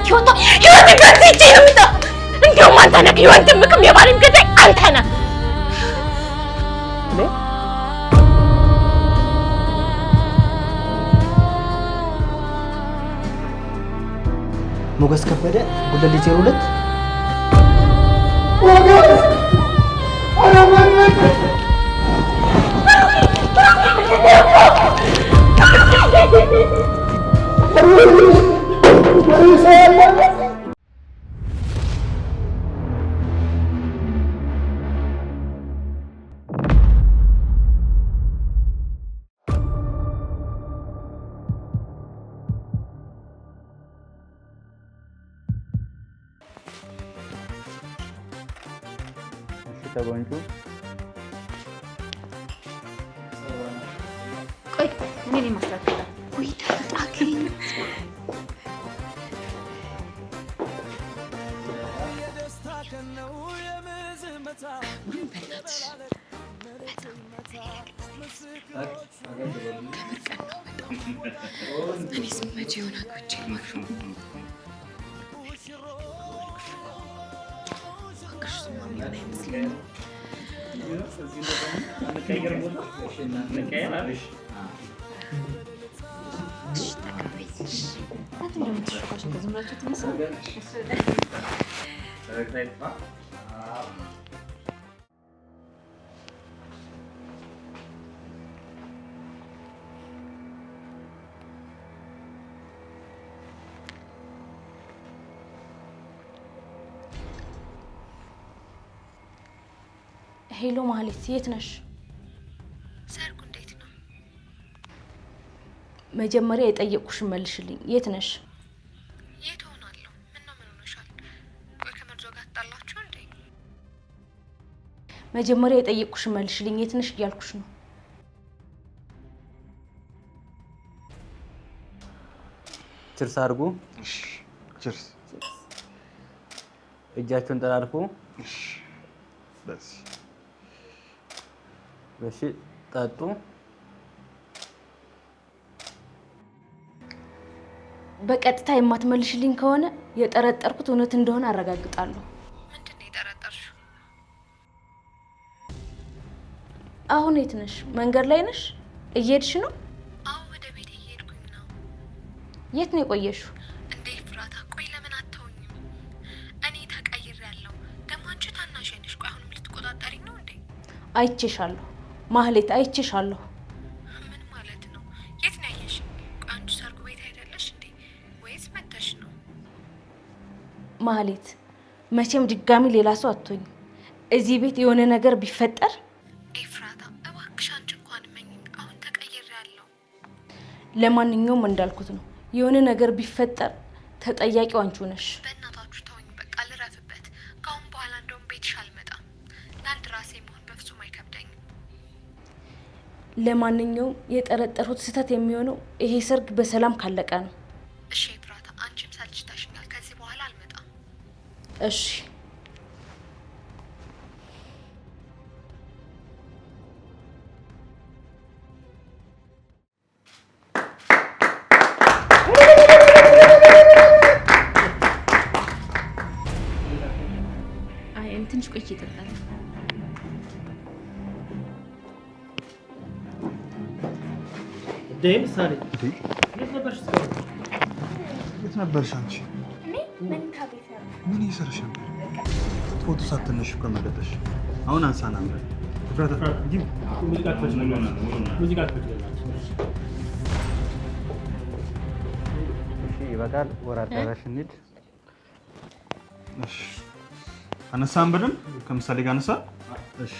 ህይወት ገዝቼ ነው የምጠፋው። እንደውም አንተ ነህ የወንድምክም የባሌም ገዳይ አንተ ነህ። ሞገስ ከበደ ጉለሌ 02 ተጎንጩ ቆይ ምን ይመስላል? ወይ ታጣቂኝ እኔስ መቼ ሆና ቆጭ ማክሹ ሄሎ ማህሌት፣ የት ነሽ? ሰርጉ እንዴት ነው? መጀመሪያ የጠየቅኩሽን መልሽልኝ። የት ነሽ? የት ሆናለሁ? ምን ሆነሻል? ቆይ ከመርዞ ጋር ተጣላችሁ እንዴ? መጀመሪያ የጠየቅኩሽን መልሽልኝ። የት ነሽ እያልኩሽ ነው። ችርስ አድርጉ። እሺ ችርስ። እጃችሁን ጠራርፉ። እሺ በስ እሺ ጠጡ። በቀጥታ የማትመልሽልኝ ከሆነ የጠረጠርኩት እውነት እንደሆነ አረጋግጣለሁ። ምንድን ነው የጠረጠርሽው? አሁን የት ነሽ? መንገድ ላይ ነሽ? እየሄድሽ ነው? አዎ ወደ ቤት እየሄድኩኝ ነው። የት ነው የቆየሽው? እንዴ ፍራታ፣ ቆይ ለምን አትተውኝም? እኔ ተቀይሬያለሁ። ደግሞ አንቺ ታናሽ ነሽ። ቆይ አሁንም ልትቆጣጠሪኝ ነው እንዴ? አይቼሻለሁ ማህሌት፣ አይቼሻለሁ። ምን ማለት ነው? የት ነው ያየሽኝ? ቆይ አንቺ ሰርጉ ቤት አይደለሽ እንዴ? ወይስ መተሽ ነው? ማህሌት፣ መቼም ድጋሚ ሌላ ሰው አትሆኝ። እዚህ ቤት የሆነ ነገር ቢፈጠር ኤፍራታ እባክሽ አንቺ እንኳን መኝ። አሁን ተቀይሬያለሁ። ለማንኛውም እንዳልኩት ነው። የሆነ ነገር ቢፈጠር ተጠያቂው አንቺው ነሽ። በእናታችሁ ተውኝ፣ በቃ ልረፍበት። ከአሁን በኋላ እንደውም ቤትሽ አልመጣም። ለአንድ ራሴ መሆን በፍጹም አይከብደኝም። ለማንኛውም የጠረጠሩት ስህተት የሚሆነው ይሄ ሰርግ በሰላም ካለቀ ነው። እሺ ኤፍራታ፣ አንቺም ሰልችተሽኛል። ከዚህ በኋላ አልመጣም። እሺ ትንሽ ቆይቼ እጠጣለሁ። ምሳሌ የት ነበርሽ አንቺ? ምን እየሰራሽ ነበር? ፎቶ ሳትነሽ ከመለጠሽ አሁን አንሳና ምረ ይበቃል። ወደ አዳራሽ እንሂድ። እሺ አነሳን በደንብ ከምሳሌ ጋር አነሳ። እሺ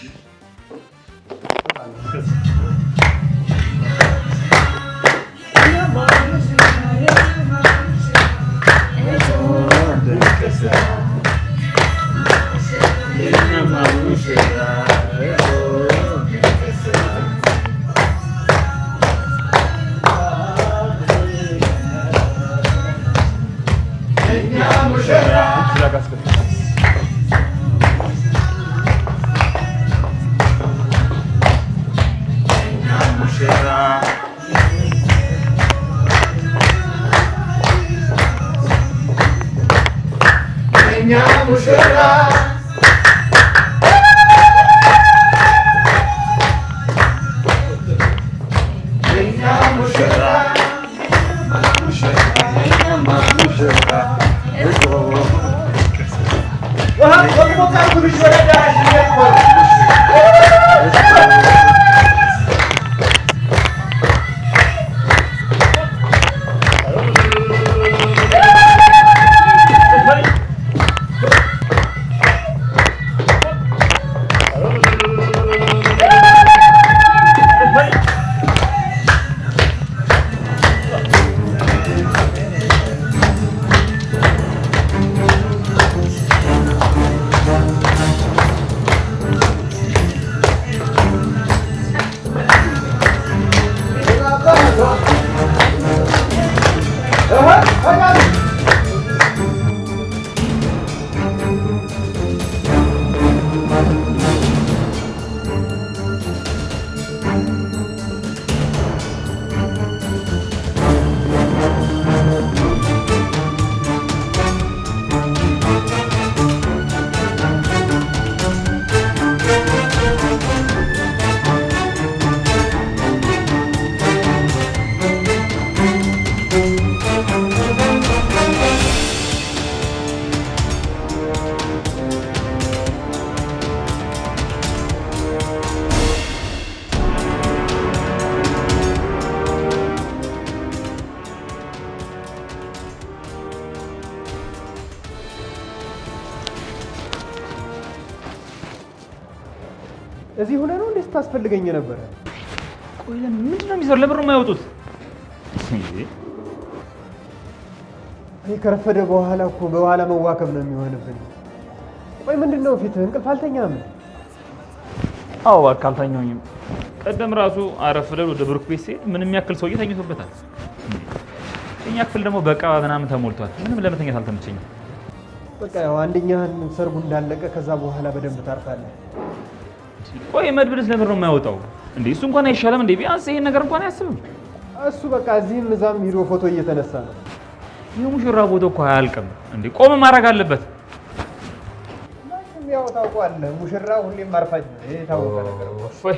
እዚህ ሆነ ነው እንዴ ስታስፈልገኝ ነበር? ቆይ ምንድነው የሚሰሩ? ለብሩ የማይወጡት እኔ ከረፈደ በኋላ እኮ በኋላ መዋከብ ነው የሚሆንብኝ። ቆይ ምንድነው ፊትህ እንቅልፍ አልተኛም? አዎ አልተኛኝም። ቀደም ራሱ አረፍደል ወደ ብሩክ ቤት ሲሄድ ምንም ያክል ሰውዬ ተኝቶበታል። እኛ ክፍል ደግሞ በቃ ምናምን ተሞልቷል። ምንም ለመተኛት አልተመቸኝም። በቃ ያው አንደኛህን ሰርጉ እንዳለቀ ከዛ በኋላ በደንብ ታርፋለህ። ቆይ መድብልስ ለምን ነው የማይወጣው እንዴ? እሱ እንኳን አይሻለም እንዴ? ቢያንስ ይሄን ነገር እንኳን አያስብም። እሱ በቃ እዚህም እዛም ሂዶ ፎቶ እየተነሳ ነው። የሙሽራ ፎቶ እኮ አያልቅም እንዴ? ቆም ማድረግ አለበት። ያው ታውቀዋለህ፣ ሙሽራ ሁሌም አርፋጅ ነው። ይሄ ታውቀው ነገር ነው። ወይ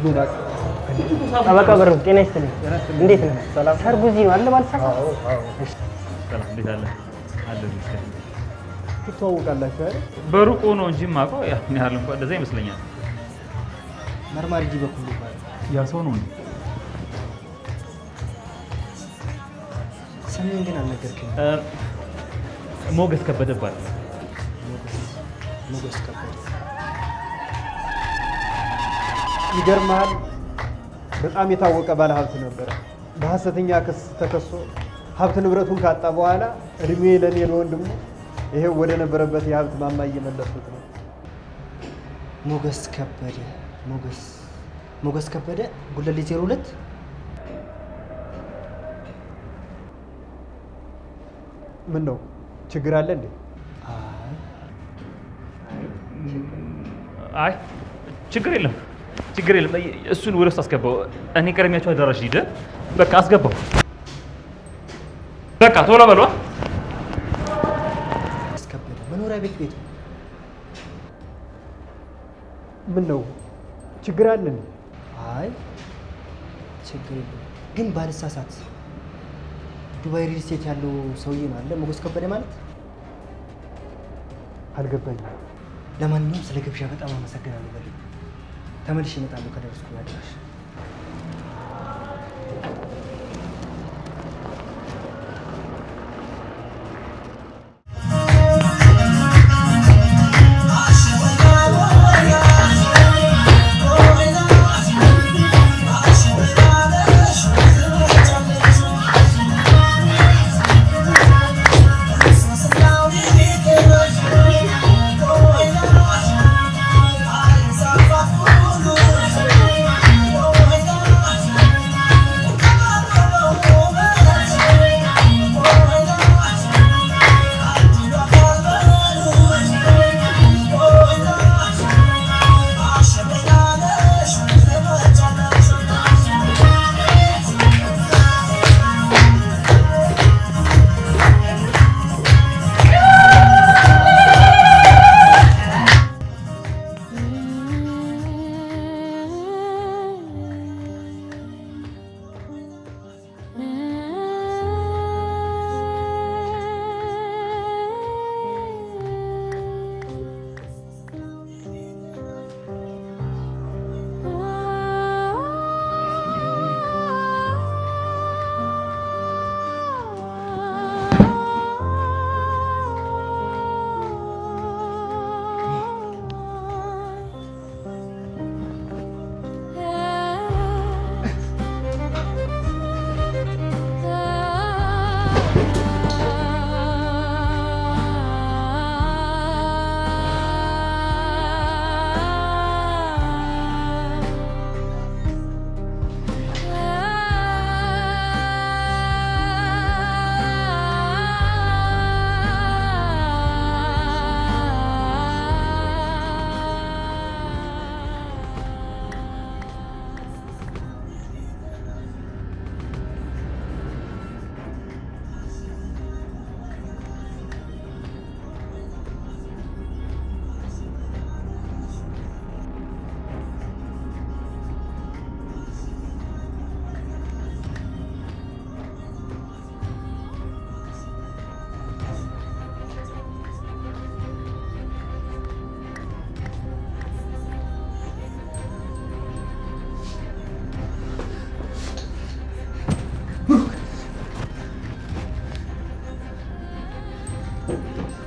ጠበቃ ብሩ ጤና ይስጥልኝ። እንዴት ነህ? ሰላም። ሰርጉ እዚህ ነው አለ ባልሳካ? እሺ ሰላም እንዴት አለ? አለ ይመስገን። ትተዋወቃላችሁ አይደል? በሩቁ ነው እንጂ የማውቀው ያን ያህል እንኳን እንደዛ ይመስለኛል። መርማሪ ጂ በኩል ይባላል። ያ ሰው ነው እንዴ? ስሜን ግን አልነገርከኝም። ሞገስ ከበደ ይባላል። ሞገስ ከበደ። ይገርምሃል፣ በጣም የታወቀ ባለሀብት ነበረ። በሐሰተኛ ክስ ተከሶ ሀብት ንብረቱን ካጣ በኋላ እድሜ ለኔ ለወንድሙ ይሄው ወደ ነበረበት የሀብት ማማ እየመለሱት ነው። ሞገስ ከበደ ሞገስ ከበደ ጉለሌ 02 ምን ነው ችግር አለ እንዴ? አይ ችግር የለም። እሱን ወደ ውስጥ አስገባው። እኔ ቀድሚያቸው አዳራሽ ሂደ በቃ አስገባው። በቃ ቶሎ በሏ። አስከበደ መኖሪያ ቤት ምን ነው ችግር አለ እንዴ? አይ ችግር የለም። ግን ባልሳሳት ዱባይ ሪል ስቴት ያለው ሰውዬ ነው አለ ሞገስ ከበደ ማለት? አልገባኝም። ለማንኛውም ስለ ግብዣ በጣም አመሰግናለሁ። በል ተመልሼ እመጣለሁ ከደረስኩ አዳራሽ።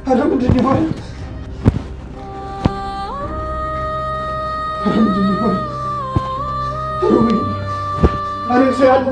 Ada ምንድን ነው? ምንድን ነው? አሬ ሰያለ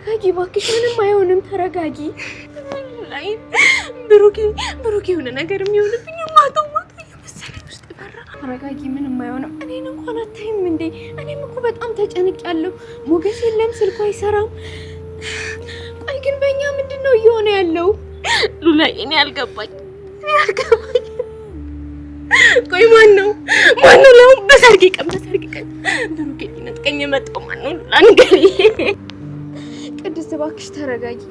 ተረጋጊ እባክሽ፣ ምንም አይሆንም። ተረጋጊ። ላይ ብሩኬ የሆነ ነገር የሚሆንብኝ ማታ የመሰለኝ ውስጥ ፈራ። ተረጋጊ፣ ምንም አይሆንም። እኔን እንኳን አታይም እንዴ? እኔም እኮ በጣም ተጨንቄያለሁ። ሞገስ የለም፣ ስልኩ አይሰራም። ቆይ ግን በእኛ ምንድን ነው እየሆነ ያለው? ሉላይ እኔ አልገባኝ። ቆይ ማን ነው ለምን በሰርግ ቀን ብሩኬ ሊነጥቀኝ የመጣው ማን ነው? ሉላ ንገሪ። ቅድስት እባክሽ ተረጋጊ።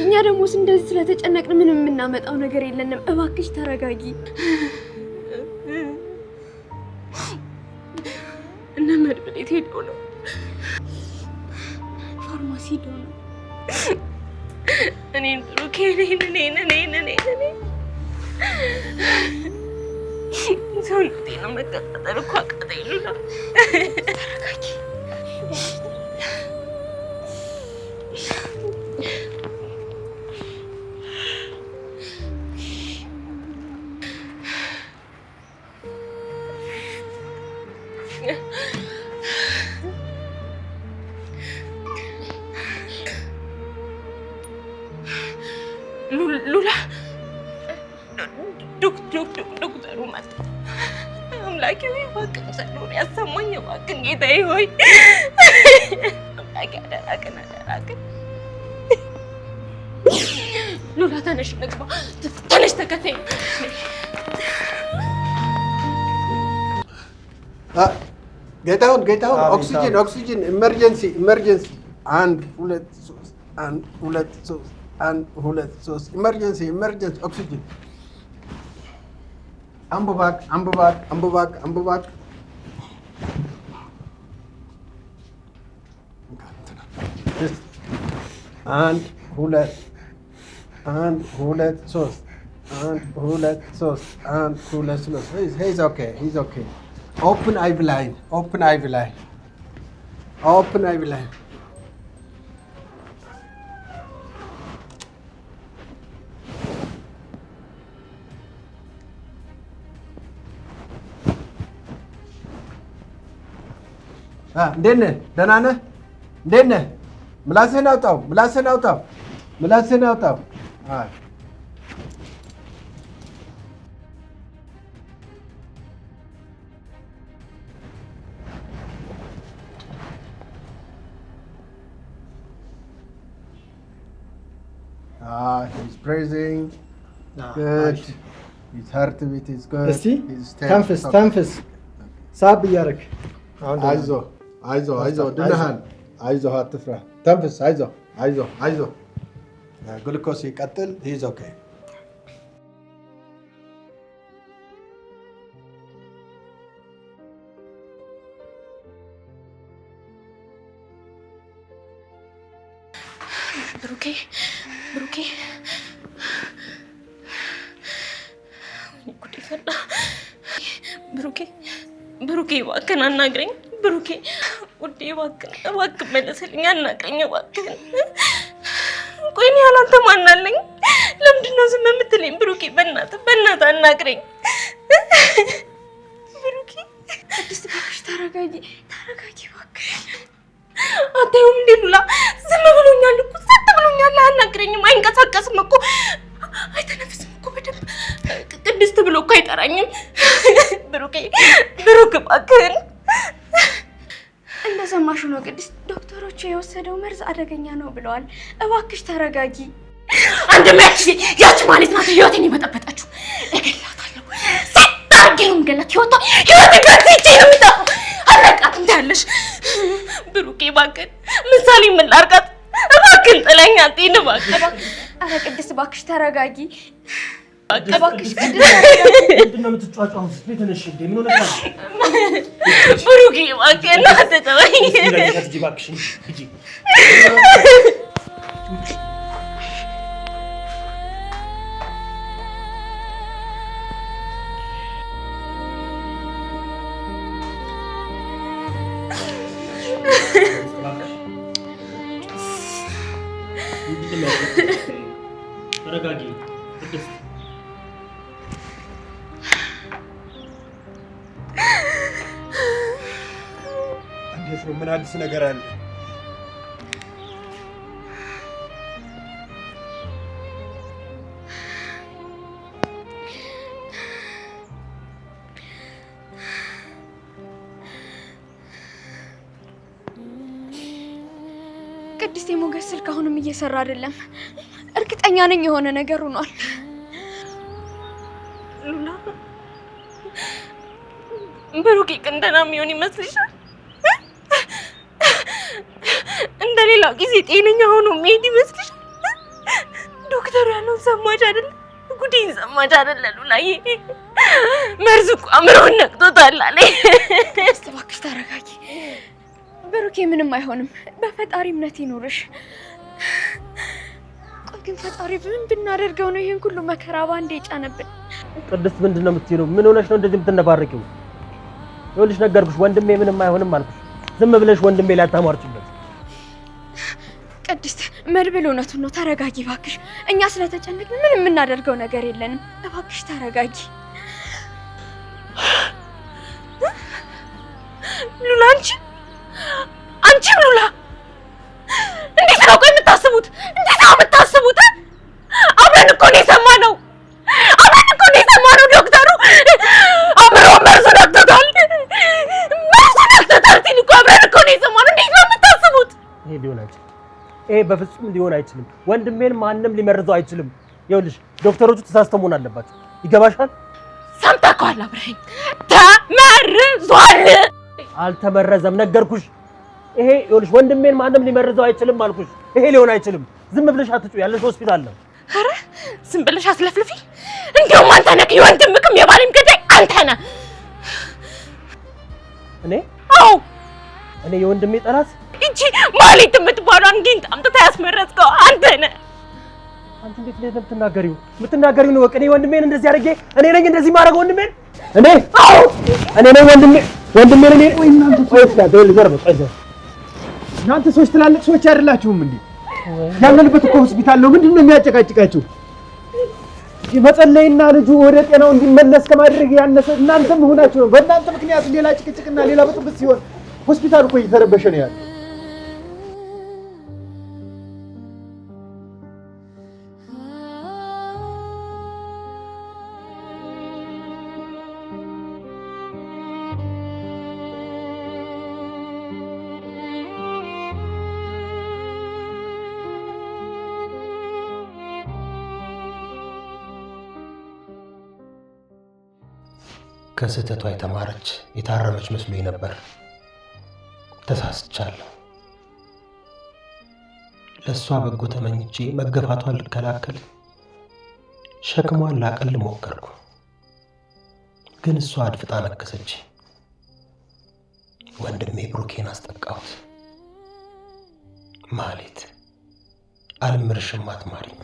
እኛ ደግሞ እንደዚህ ስለተጨነቅን ምንም የምናመጣው ነገር የለንም። እባክሽ ተረጋጊ። እነ መድብሌት ሄዶ ነው፣ ፋርማሲ ሄዶ ነው። እኔን ብሩኬ እኔን ሰውነቴ ነው መቀጣጠል እኮ አቃተኝ። ሉላ ተረጋጊ። ሉላ ዶክተሩ መጣ። አምላኬ ሆይ እባክህ ጸሎት ያሰማኝ እባክህ ጌታዬ ሆይ አምላኬ አደራቅን። ሉላ ተነሽ ንግባ፣ ተነሽ ተከተኝ። ጌታሁን ኦክሲጅን ኢመርጀንሲ 1 2 3 1 2 3 1 2 3 ኢመርጀንሲ ኦክሲጅን አምቡባክ 1 2 1 2 3 1 2 3 1 2 3 he's okay. Open eye line. እንዴት ነህ? ደህና ነህ? እንዴት ነህ? ምላስህን አውጣው። ምላስህን አውጣው። ምላስህን አውጣው። አይ he's breathing. Good. His heartbeat is good. እስቲ ተንፍስ ሳብ እያደረግ አይዞህ ድነሃል። አይዞህ አትፍራ። ተንፍስ። አይዞህ ግሉኮስ ይቀጥል። he's okay. ብሩኬ ጉዴ ፈላ። ብሩኬ እባክህን አናግረኝ። ብሩኬ ውዴ እባክህ መለስልኝ። አናግረኝ እባክህን። ቆይ እኔ ያላንተ ማን አለኝ? ለምንድን ነው ዝም የምትለኝ? ብሩኬ በእናትህ አናግረኝ። ብሩኬ ቅድስት እባክሽ ተረጋጊ እባክሽ። አታዩም እንዴ ሉላ ዝም ብሎኛል እኮ ሰጥ ብሎኛል። አናግረኝም። አይንቀሳቀስም እኮ አይተነፍስም እኮ በደንብ። ቅድስት ብሎ እኮ አይጠራኝም። ብሩክ እባክህን። እንደሰማሽው ነው ቅድስት፣ ዶክተሮቹ የወሰደው መርዝ አደገኛ ነው ብለዋል። እባክሽ ተረጋጊ። ያቺ ማለት ናት ህይወቴን የበጠበጠችው። እገላታለሁ። ሰጥ አድርጌ ነው የምገላት። ህይወቴን ከፍቼ ነው የምጠፋው። አለቃት እንዳለሽ ብሩኬ እባክህን። ምሳሌ ምን ላድርጋት? እባክህን ጥለኝ አትሂድ እባክህ። ኧረ ቅድስት እባክሽ ተረጋጊ። እባክሽ ምንድን ነው የምትጫጫው? ትንሽ እንደ ምን ሆነሽ? ብሩኬ እባክህን አትተወኝ። እባክሽ ሂጂ። ተረጋጊ ቅድስት። እንዴት ነው? ምን አዲስ ነገር አለ? ቅድስት የሞገስ ስልክ አሁንም እየሰራ አይደለም። እርግጠኛ ነኝ የሆነ ነገር ሆኗል። ሉላ ብሩኬ ግን ደህና የሚሆን ይመስልሻል? እንደሌላው ጊዜ ጤነኛ ሆኖ መሄድ ይመስልሻል? ዶክተሩ ያለውን ሰማች አይደል? ጉዴን ሰማች አይደል? ሉላዬ መርዙ እኮ አእምሮውን ነቅቶታል አለ። እስቲ እባክሽ ተረጋጊ። ብሩኬ ምንም አይሆንም። በፈጣሪ እምነት ይኑርሽ። ቆይ ግን ፈጣሪ ምን ብናደርገው ነው ይሄን ሁሉ መከራ ባንዴ ጫነብን? ቅድስት ምንድን ነው የምትይው? ምን ሆነሽ ነው እንደዚህ የምትነባረቂው? ይኸውልሽ ነገርኩሽ፣ ወንድሜ ምንም አይሆንም አልኩሽ። ዝም ብለሽ ወንድሜ ላይ አታሟርጭበት። ቅድስት መድብል እውነቱን ነው። ተረጋጊ እባክሽ። እኛ ስለተጨነቅን ምንም የምናደርገው ነገር የለንም። እባክሽ ተረጋጊ። ሉላ አንቺም ሉላ እንዴት ነው ቆይ የምታስቡት? አብረን እኮ ነው የሰማነው። ዶክተሩ አብሮ መርዝ ነክቶታል ሲል እኮ አብረን እኮ ነው የሰማነው። እንዴት ነው የምታስቡት? ይሄ በፍጹም ሊሆን አይችልም። ወንድሜን ማንም ሊመርዘው አይችልም። ይኸውልሽ ዶክተሮቹ ተሳስተው መሆን አለባቸው። ይገባሻል? ሰምተኸዋል? አብረኸኝ ተመርዟል። አልተመረዘም፣ ነገርኩሽ። ይሄ ይኸውልሽ ወንድሜን ማንም ሊመርዘው አይችልም አልኩሽ። ይሄ ሊሆን አይችልም። ዝም ብለሽ አትጩ። ያለሽ ሆስፒታል ነው። ኧረ ዝም ብለሽ አትለፍልፊ። እንደውም አንተ ነህ የወንድምክም የባሌም ገዳይ አንተ ነህ። እኔ? አዎ እኔ የወንድሜ ጠላት? እንጂ ማለት የምትባሏን ጊንጥ አምጥተህ ያስመረዝከው አንተ ነህ። አንቺ እንዴት ነው የምትናገሪው? ነው ወቅ እኔ ወንድሜን እንደዚህ አድርጌ እኔ ነኝ እንደዚህ ማድረግ ወንድሜን? እኔ? አዎ እኔ ነኝ ወንድሜን እኔ ወይ እናንተ ሰዎች እናንተ ሰዎች ትላልቅ ሰዎች አይደላችሁም እንዴ? ያለንበት እኮ ሆስፒታል ነው። ምንድነው የሚያጨቃጭቃችሁ? መጸለይና ልጁ ወደ ጤናው እንዲመለስ ከማድረግ ያነሰ እናንተም ሆናችሁ ነው። በእናንተ ምክንያት ሌላ ጭቅጭቅና ሌላ ብጥብጥ ሲሆን ሆስፒታል እኮ እየተረበሸ ነው ያለው። ከስህተቷ የተማረች የታረመች መስሎኝ ነበር። ተሳስቻለሁ። ለእሷ በጎ ተመኝቼ መገፋቷን ልከላከል፣ ሸክሟን ላቀል ሞከርኩ። ግን እሷ አድፍጣ ነከሰች። ወንድሜ ብሩኬን አስጠቃሁት። ማህሌት አልምርሽም አትማሪኝ።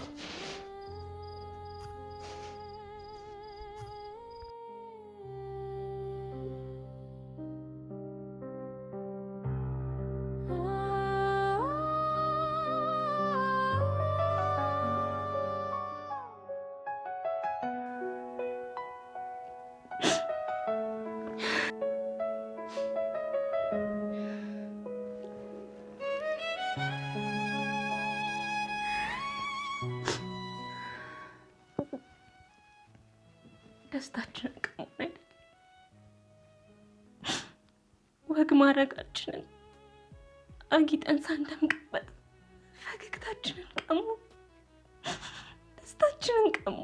ደስታችንን ቀሙን አይደል? ወግ ማድረጋችንን አጊጠን ሳንደምቅበት ፈገግታችንን ቀሙ፣ ደስታችንን ቀሙ።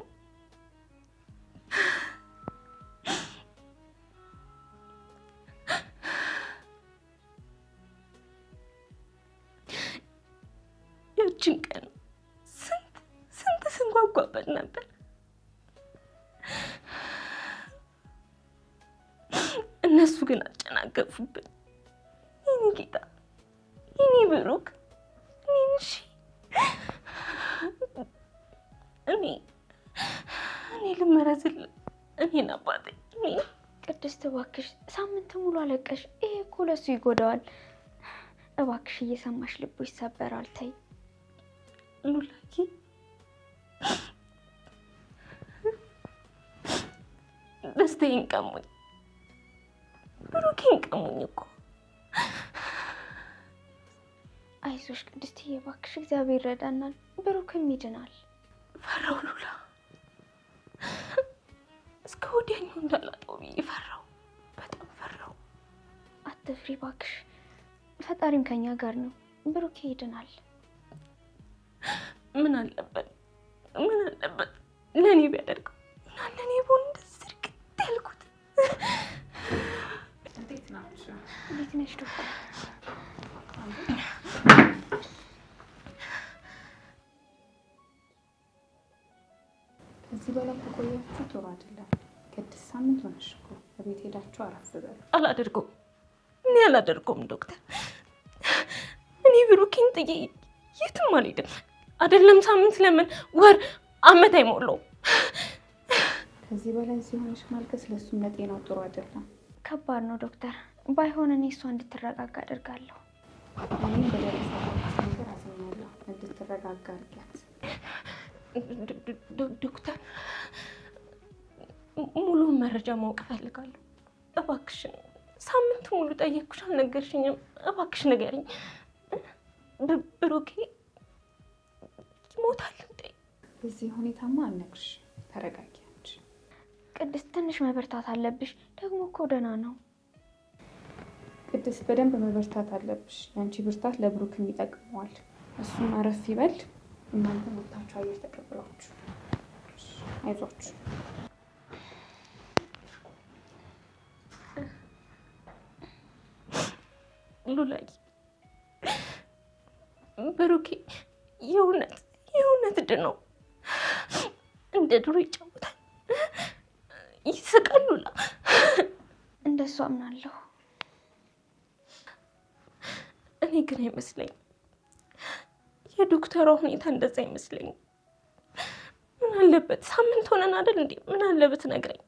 ያችን ቀን ስንት ስንጓጓበት ነበር። እነሱ ግን አጨናገፉብን። ይህኔ ጌታ፣ ይህኔ ብሩክ፣ እኔ ልመረዝል፣ እኔን አባቴ። ቅድስት እባክሽ፣ ሳምንት ሙሉ አለቀሽ። ይሄ እኮ ለሱ ይጎዳዋል። እባክሽ እየሰማሽ ልቡ ይሰበራል። ተይ ሉላኪ፣ ደስታዬን ቀሙኝ፣ ብሩኬን ቀሙኝ እኮ። አይዞሽ ቅድስትዬ እባክሽ፣ እግዚአብሔር ይረዳናል፣ ብሩክም ይድናል። ፈራው ሉላ፣ እስከ ወዲያኛው እንዳላጣው ብዬ ፈራው፣ በጣም ፈራው። አትፍሪ እባክሽ፣ ፈጣሪም ከኛ ጋር ነው። ብሩኬ ይድናል። ምን አለበት ለእኔ ቢያደርገው እና ለእኔ ቦን እንደዚህ ርቅት ያልኩት። እንዴት ነሽ ዶክተር? ከዚህ በላይ ከቆያችሁ ጥሩ አይደለም። ቅድስት ሳምንት ሆነሽ እኮ በቤት ሄዳችሁ አረፍ በሉ። አላደርገውም ዶክተር። እኔ ብሩኬን ጥዬ የትም አልሄድም። አይደለም ሳምንት፣ ለምን ወር፣ አመት አይሞላውም። ከዚህ በላይ ሲሆንሽ ማልቀስ ለሱም ለጤናው ጥሩ አይደለም። ከባድ ነው ዶክተር። ባይሆን እኔ እሷ እንድትረጋጋ አደርጋለሁ። እኔም በደረሰባት ነገር አዝኛለሁ። እንድትረጋጋ አድርጊያት። ዶክተር፣ ሙሉውን መረጃ ማወቅ እፈልጋለሁ። እባክሽን፣ ሳምንት ሙሉ ጠየቅኩሽ አልነገርሽኝም። እባክሽ ንገሪኝ። ብሩኬ ይሞታል እንዴ? በዚህ ሁኔታማ አልነግርሽ። ተረጋጊ አንቺ። ቅድስት ትንሽ መበርታት አለብሽ። ደግሞ እኮ ደህና ነው። ቅድስት በደንብ መበርታት አለብሽ። የአንቺ ብርታት ለብሩክም ይጠቅመዋል። እሱም አረፍ ይበል። እናንተ ወጥታችሁ አየር ተቀብላችሁ አይዟችሁ። ሉላዬ፣ ብሩኬ የእውነት ድነው እንደ ድሮ ይጫወታል፣ ይስቃል። ሉላ፣ እንደሱ አምናለሁ። እኔ ግን አይመስለኝም። የዶክተሯ ሁኔታ እንደዛ አይመስለኝም። ምን አለበት ሳምንት ሆነን አይደል እንዴ? ምን አለበት ነግረኝ።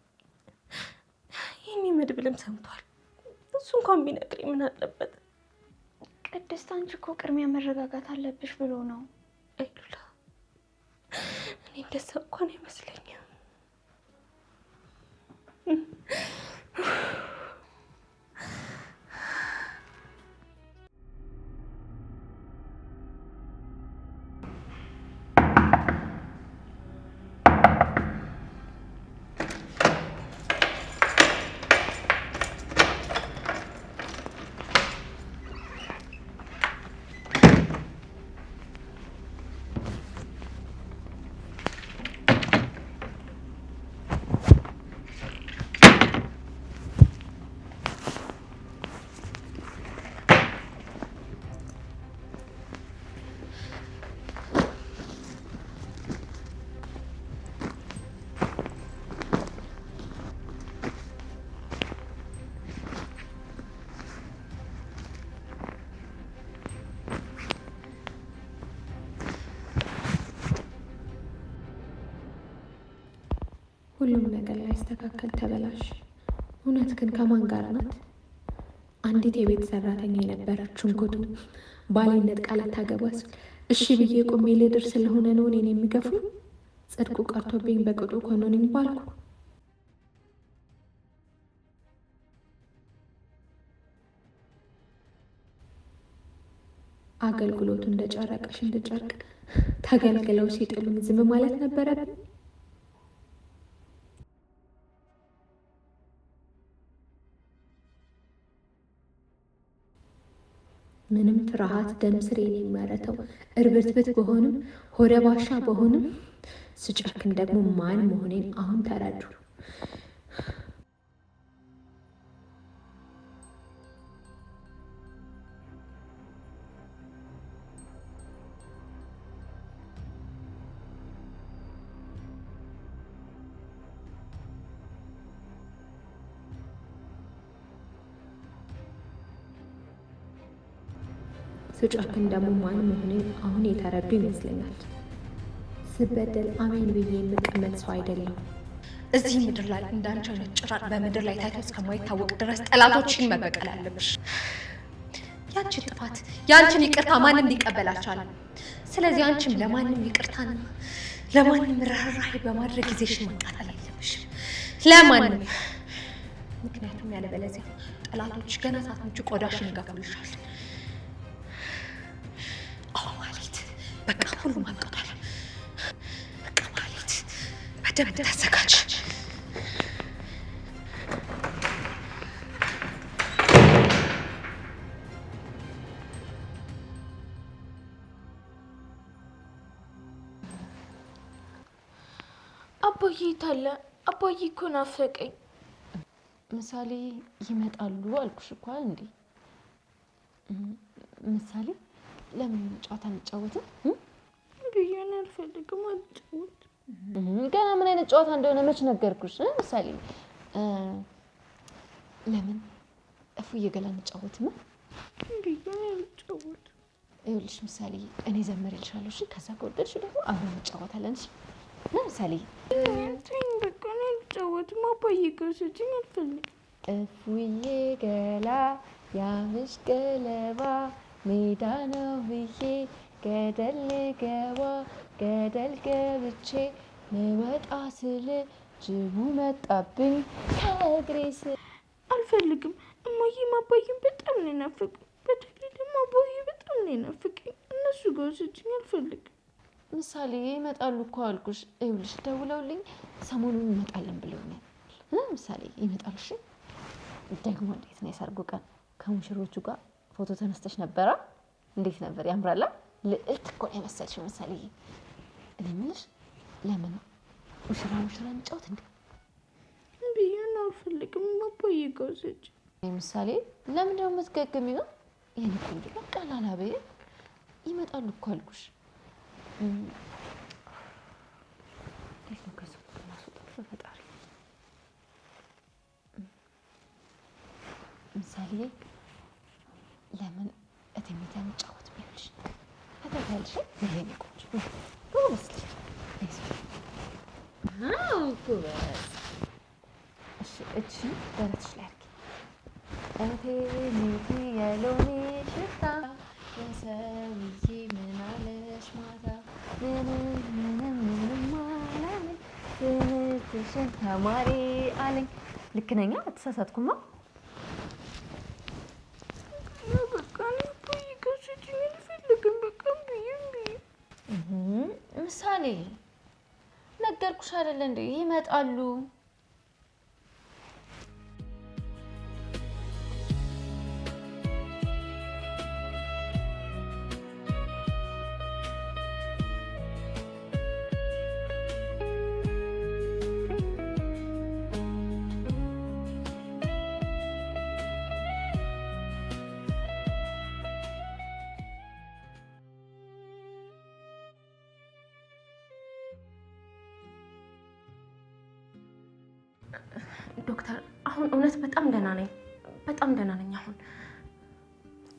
ይህኔ መድብልም ሰምቷል። እሱ እንኳን ቢነግረኝ ምን አለበት? ቅድስት፣ አንቺ እኮ ቅድሚያ መረጋጋት አለብሽ ብሎ ነው። አይ ሉላ፣ እኔ እንደዛ እንኳን አይመስለኝም። ሁሉም ነገር ላይስተካከል ተበላሽ። እውነት ግን ከማን ጋር ናት? አንዲት የቤት ሰራተኛ የነበረችውን ኩቱ ባሌነት ቃል ታገባስ እሺ ብዬ ቆሜ ልድር ስለሆነ ነው እኔን የሚገፉ? ጽድቁ ቀርቶብኝ በቅጡ ኮኖኒም ባልኩ። አገልግሎቱ እንደጨረቀሽ እንድጨርቅ ተገልግለው ሲጥሉኝ ዝም ማለት ነበረብኝ? ምንም ፍርሃት ደም ስሬን የሚመረተው እርብትብት በሆንም ሆደ ባሻ በሆንም ስጨክን ደግሞ ማን መሆኔን አሁን ተረዱ። ስጨክን ደግሞ ማን መሆኔን አሁን የተረዱ ይመስለኛል። ስበደል አሜን ብዬ የምቀመጥ ሰው አይደለም። እዚህ ምድር ላይ እንዳንቺ አይነት ጭራቅ በምድር ላይ ታይቶ እስከማይታወቅ ድረስ ጠላቶችን መበቀል አለብሽ። ያንቺ ጥፋት ያንቺን ይቅርታ ማንም ሊቀበል አልቻለም። ስለዚህ አንቺም ለማንም ይቅርታና ለማንም ርህራሄ በማድረግ ጊዜሽን ማቃጠል አለብሽ። ለማንም። ምክንያቱም ያለበለዚያ ጠላቶች ገና ሳትሞቺ ቆዳሽን ይጋፉልሻል። በቃ ሁሉም አብቅቷል። በቃ ማለት በደንብ ተዘጋጅ። አባዬ ታለ አባዬ እኮ ናፈቀኝ። ምሳሌ ይመጣሉ አልኩሽ እኮ እንዴ። ምሳሌ ለምን ጨዋታ እንጫወትም? ብዬሽ አልፈልግም አልጫወት። ገና ምን አይነት ጨዋታ እንደሆነ መች ነገርኩሽ? ምሳሌ ለምን እፉዬ ገላ እንጫወትም? ብዬሽ አልጫወት። ይኸውልሽ ምሳሌ እኔ ዘምርልሻለሁ። እሺ ከዛ ከወደድሽ ደግሞ አብረን እንጫወታለን። እሺ ምሳሌ በቃ እኔ አልጫወትም። አባዬ ጋር ስጭኝ አልፈልግም። እፉዬ ገላ ያምሽ ገለባ ሜዳ ነው ብዬ ገደል ገባ ገደል ገብቼ ልወጣ ስል ጅቡ መጣብኝ ከእግሬ ስር። አልፈልግም። እማዬም አባዬም በጣም ነው የናፈቁኝ። በተለይ ደግሞ አባዬ በጣም ነው የናፈቀኝ። እነሱ ጋር ስጭኝ አልፈልግም። ምሳሌ ይመጣሉ እኮ አልኩሽ። ይኸውልሽ ደውለውልኝ ሰሞኑን እንመጣለን ብለውኛል። ምሳሌ ይመጣሉ። እሺ ደግሞ እንዴት ነው የሰርጉ ቀን? ከሙሽሮቹ ጋር ፎቶ ተነስተሽ ነበራ? እንዴት ነበር? ያምራላ። ልዕልት እኮ ነው የመሰልሽው ምሳሌ። እኔ የምልሽ ለምን ሙሽራ እንጫወት እንዴ? ብዬሽ አልፈልግም። አባዬ ጋር ስጭኝ። ምሳሌ ለምን ደግሞ የምትገግሚው ነው? የኔ ቆንጆ በቃ ላላበይ ይመጣሉ እኮ አልኩሽ። እንዴት ነው ከሱ ማስወጣት በፈጣሪ። ምሳሌ ለምን እትሜታ እንጫወት ቢልሽ አታታልሽ? የኔ ቆንጆ ጎበዝ ልጅ። ጎበዝ። እሺ እጅሽን ደረትሽ ላይ አድርጊ። እቴ የሎሚ ሽታ የሰውዬ ምን አለሽ ማታ? ምንም አላለኝ ትምህርትሽን ተማሪ አለኝ። ልክ ነኝ? አትሳሳትኩማ? ምሳሌ ነገርኩሽ አይደለ እንዴ? ይመጣሉ። ዶክተር አሁን እውነት በጣም ደህና ነኝ። በጣም ደህና ነኝ አሁን።